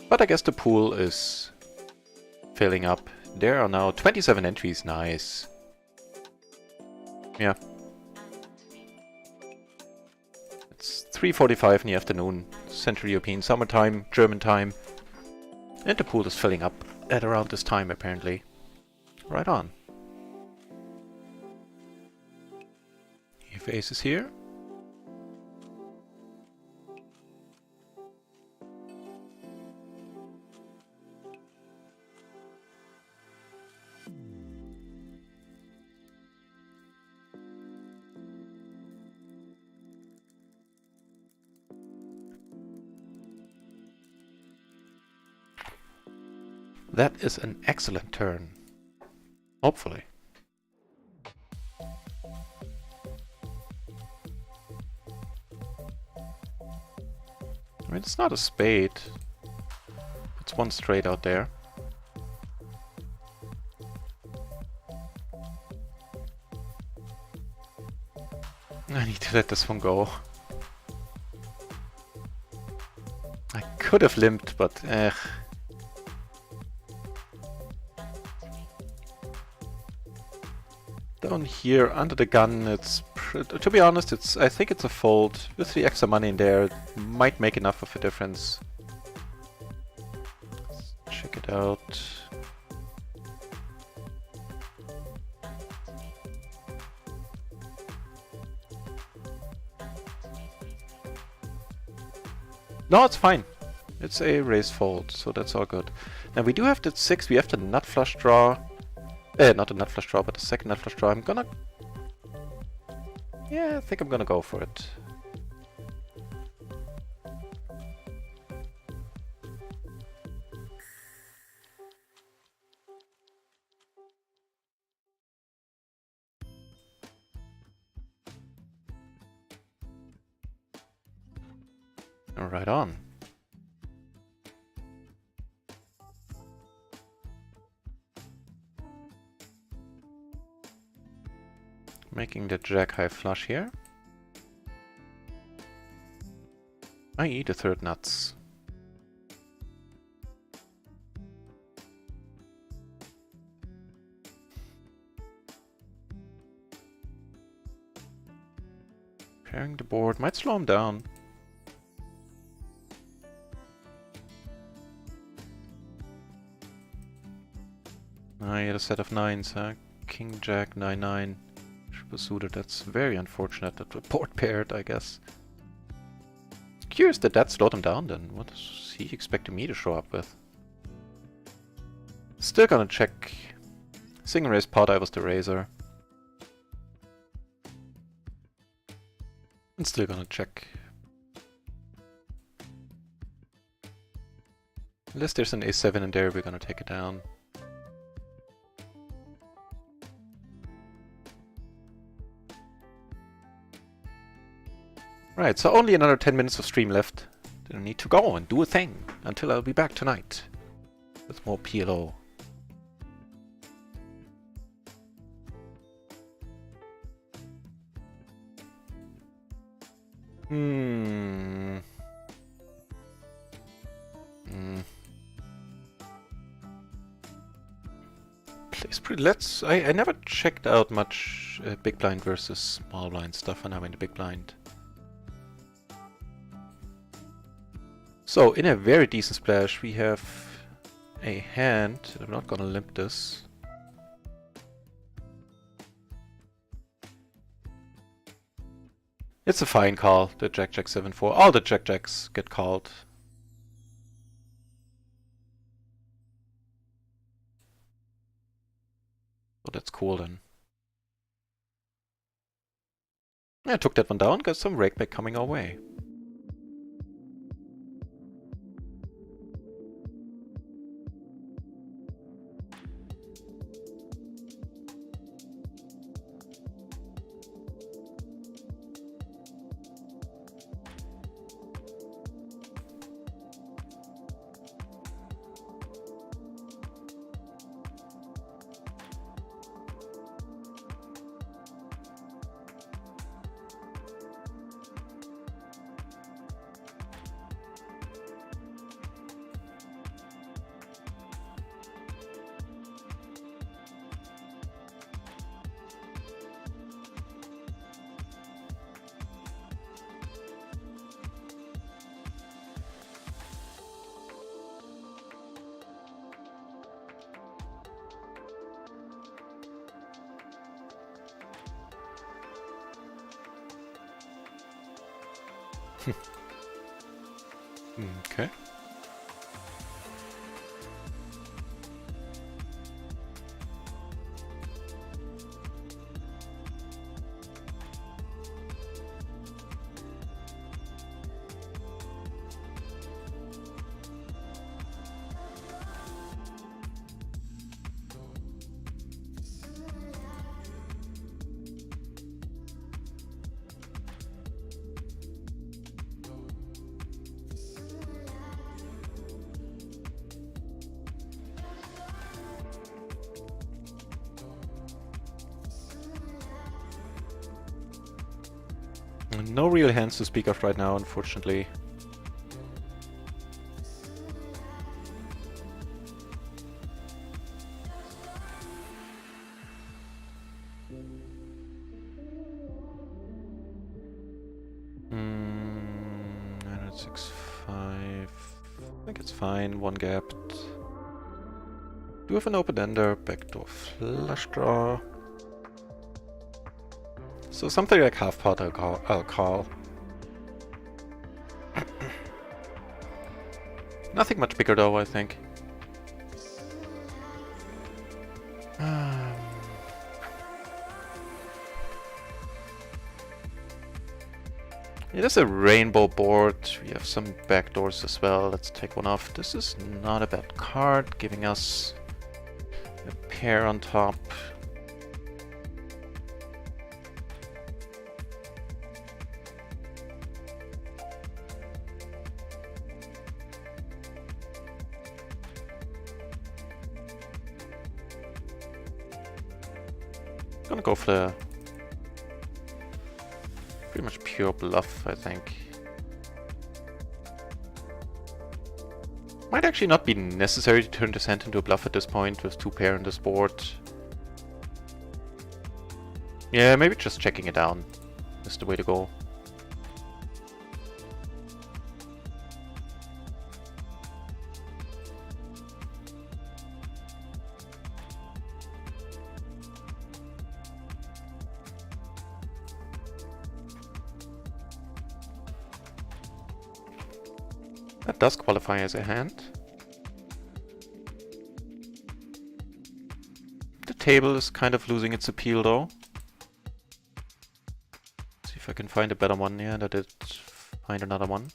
Speaker 1: But I guess the pool is filling up. There are now 27 entries, nice. Yeah. It's 3:45 in the afternoon, Central European summertime, German time. And the pool is filling up at around this time, apparently. Right on. Leave aces here. That is an excellent turn. Hopefully. I mean, it's not a spade. It's one straight out there. I need to let this one go. I could have limped, but Down here, under the gun, it's... to be honest, I think it's a fold. With the extra money in there, it might make enough of a difference. Let's check it out. No, it's fine. It's a raise fold, so that's all good. Now we do have the 6, we have the nut flush draw. Not the nut flush draw, but the second nut flush draw. I'm gonna... yeah, I think I'm gonna go for it. Right on. Making the jack high flush here. I.e. the third nuts. Pairing the board might slow him down. I had a set of 9s, huh? King, Jack, 9-9. Triple suited, that's very unfortunate that the board paired, I guess. Curious that that slowed him down then. What is he expecting me to show up with? Still gonna check. Single raise pot, I was the raiser. And still gonna check. Unless there's an a7 in there, we're gonna take it down. Right, so only another 10 minutes of stream left. Then I need to go and do a thing until I'll be back tonight with more PLO. Plays pretty. I never checked out much big blind versus small blind stuff when I'm in the big blind. So, in a very decent splash, we have a hand. I'm not gonna limp this. It's a fine call, the Jack-Jack 7-4. All the Jack-Jacks get called. So that's cool then. I took that one down, got some rakeback coming our way. Okay. No real hands to speak of right now, unfortunately. Nine, 6, 5. I think it's fine. One gapped. Do have an open ender. Backdoor flush draw. So something like half pot I'll call. Nothing much bigger though, I think. It is a rainbow board. We have some backdoors as well. Let's take one off. This is not a bad card, giving us a pair on top. Gonna go for the pretty much pure bluff, I think. Might actually not be necessary to turn this hand into a bluff at this point with 2 pair on this board. Yeah, maybe just checking it down is the way to go. That does qualify as a hand. The table is kind of losing its appeal though. See if I can find a better one. Yeah, that did find another one.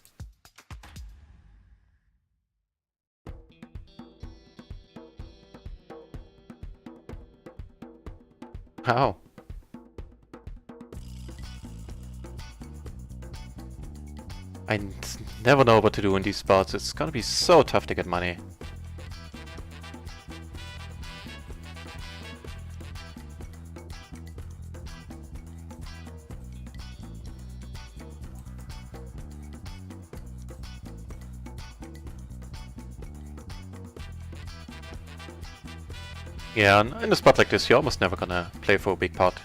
Speaker 1: How? I never know what to do in these spots. It's gonna be so tough to get money. Yeah, in a spot like this, you're almost never gonna play for a big pot.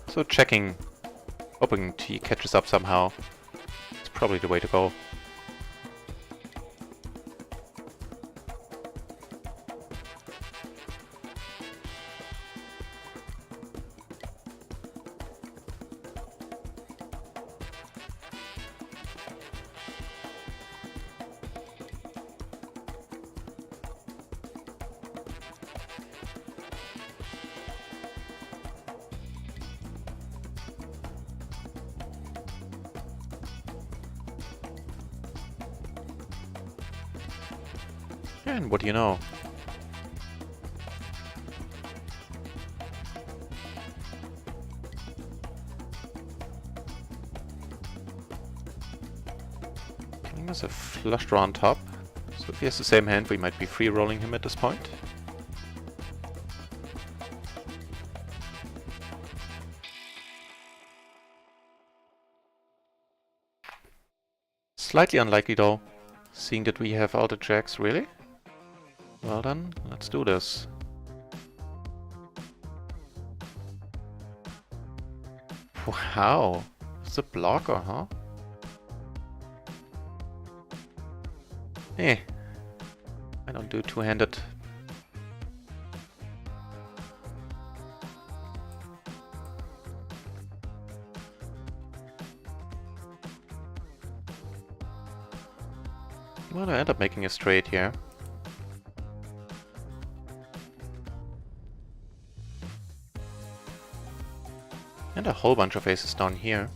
Speaker 1: So checking, hoping he catches up somehow, is probably the way to go. And what do you know? King has a flush draw on top, so if he has the same hand, we might be free rolling him at this point. Slightly unlikely though, seeing that we have all the jacks, really? Well then, let's do this. Wow, it's a blocker, huh? Eh, I don't do two-handed. Well, I end up making a straight here. And a whole bunch of aces down here.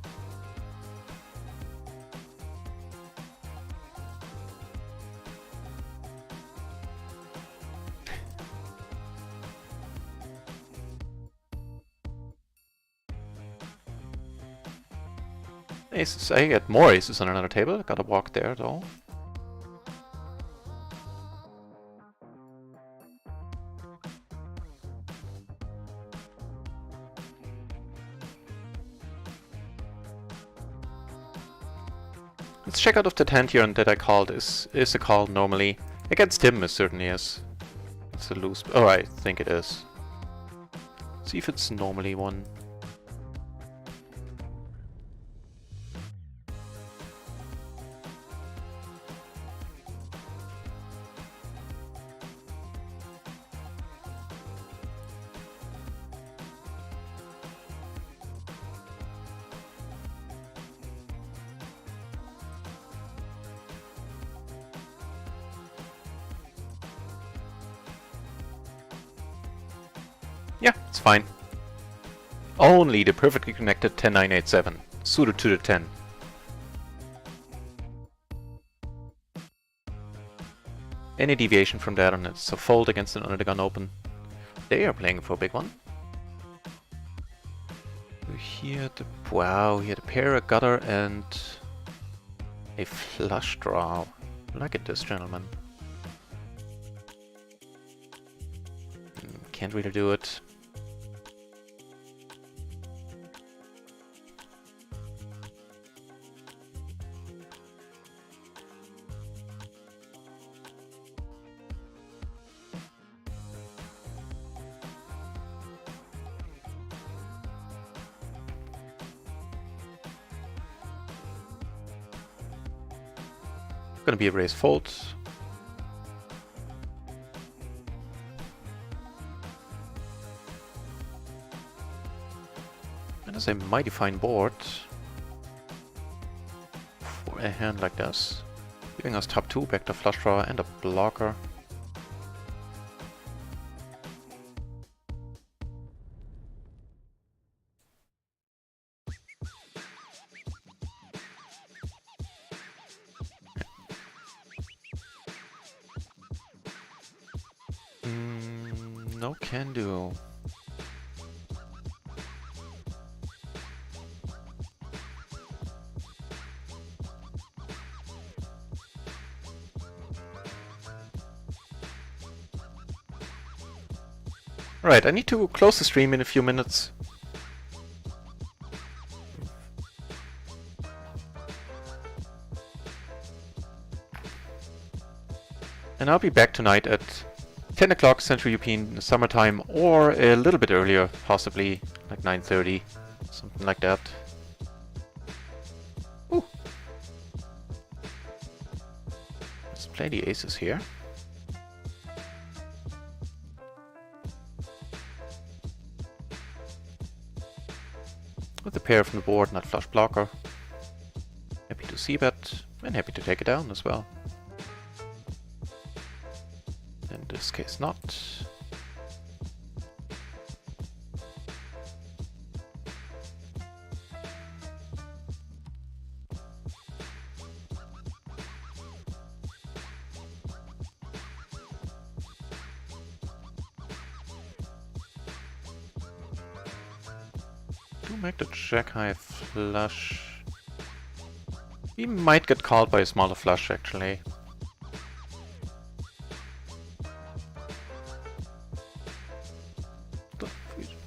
Speaker 1: Aces. I get more aces on another table. Gotta walk there though. Let's check out if the hand here that I called is a call normally. Against him it certainly is. It's a loose. Oh, I think it is. See if it's normally one. Yeah, it's fine. Only the perfectly connected 10-9-8-7, suited to the 10. Any deviation from that and it's a fold against an under the gun open. They are playing for a big one. Here the wow, here the pair, a gutter, and a flush draw. Look at this, gentlemen. Can't really do it. Gonna be a raise fold. And it's a mighty fine board for a hand like this, giving us top 2, back to flush draw, and a blocker. No can do. Right, I need to close the stream in a few minutes. And I'll be back tonight at 10 o'clock Central European Summertime, or a little bit earlier, possibly like 9:30, something like that. Ooh. Let's play the aces here. With a pair from the board, not flush blocker. Happy to see bet, and happy to take it down as well. In this case not. Do make the jack high flush. We might get called by a smaller flush actually.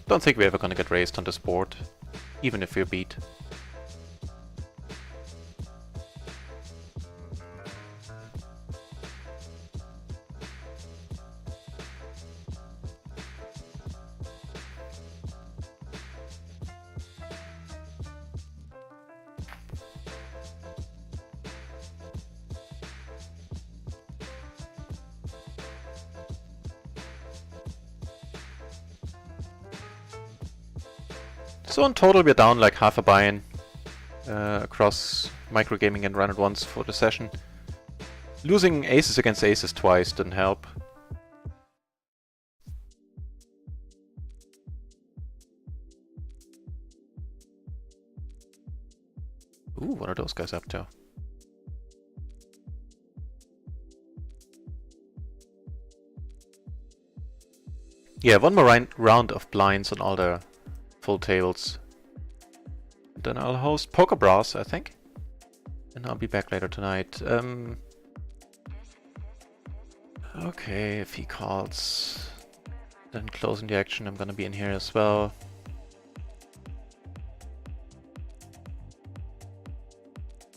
Speaker 1: Don't think we're ever gonna get raised on this board, even if we're beat. So in total we're down like half a buy-in across microgaming and RunItOnce for the session. Losing aces against aces twice didn't help. Ooh, what are those guys up to? Yeah, one more round of blinds on all the full tables. Then I'll host Poker Bros, I think. And I'll be back later tonight. Okay, if he calls, then closing the action, I'm gonna be in here as well.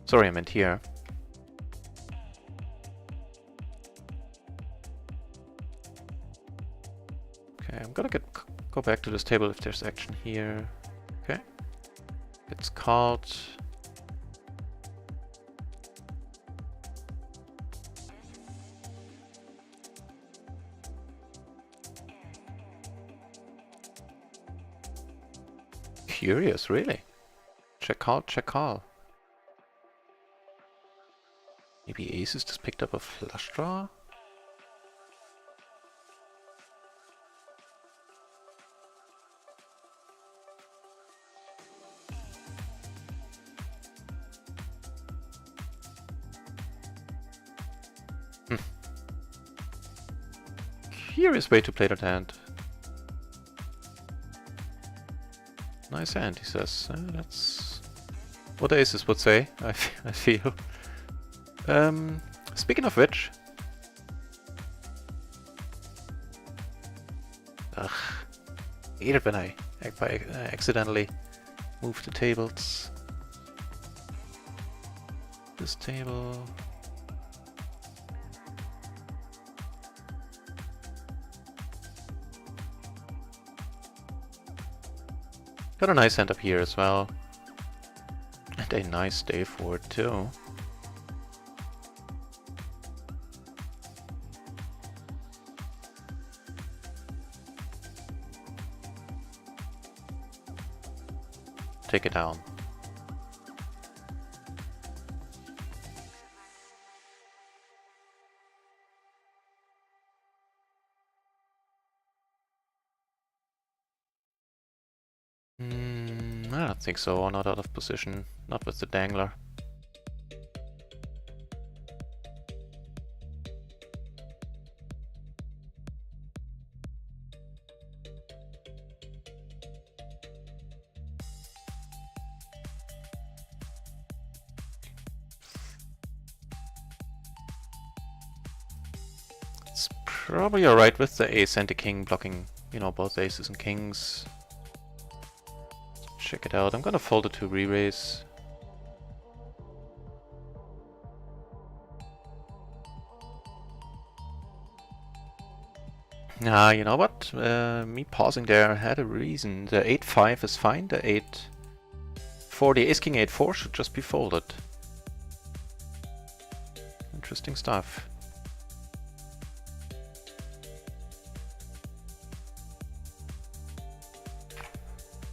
Speaker 1: Sorry, I meant here. Okay, I'm gonna go back to this table if there's action here. Okay. It's called. Curious, really. Check call, check call. Maybe aces just picked up a flush draw? Curious way to play that hand. Nice hand, he says. That's what aces would say, I feel. Speaking of which... Ugh. I hate it when I accidentally move the tables. This table... Got a nice hand up here as well. And a nice day for it too. Take it down. I don't think so, not out of position, not with the dangler. It's probably alright with the ace and the king blocking, you know, both aces and kings. Check it out. I'm gonna fold it to re-raise. Ah, you know what? Me pausing there had a reason. The 8-5 is fine. The 8-4, the ace king 8-4 should just be folded. Interesting stuff.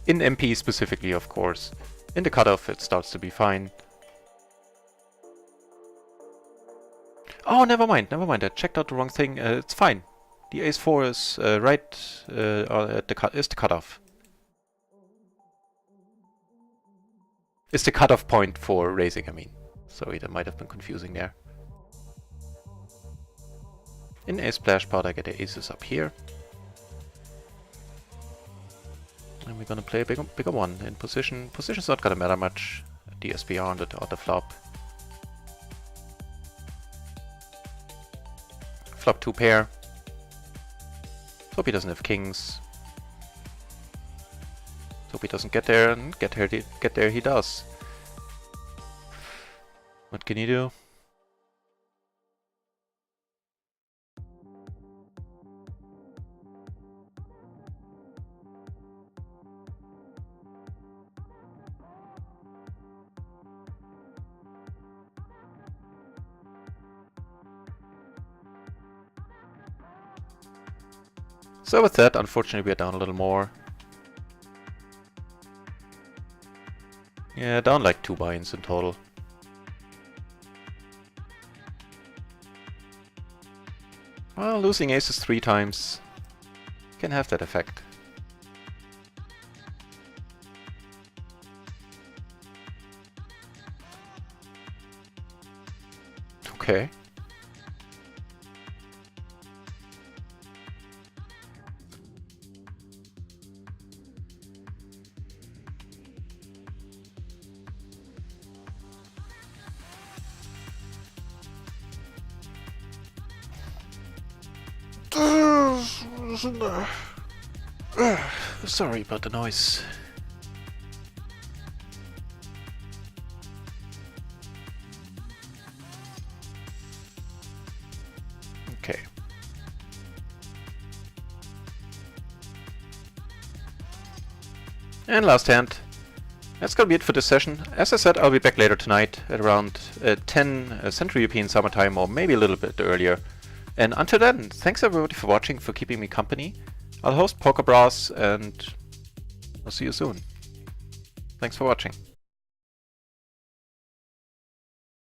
Speaker 1: In MP specifically, of course. In the cutoff it starts to be fine. Oh, never mind, I checked out the wrong thing. It's fine. The ace-4 is right at the cutoff. It's the cutoff point for raising, I mean. Sorry, that might have been confusing there. In a splash pot I get the aces up here. And we're gonna play a bigger one in position. Position's not gonna matter much. The SPR on the flop. Flop 2 pair. Hope he doesn't have kings. Hope he doesn't get there, and get there he does. What can you do? So with that, unfortunately we are down a little more. Yeah, down like 2 buy-ins in total. Well, losing aces 3 times can have that effect. Okay. Sorry about the noise. Okay. And last hand. That's gonna be it for this session. As I said, I'll be back later tonight at around 10 Central European Summertime, or maybe a little bit earlier. And until then, thanks everybody for watching, for keeping me company. I'll host Poker Bras, and I'll see you soon. Thanks for watching.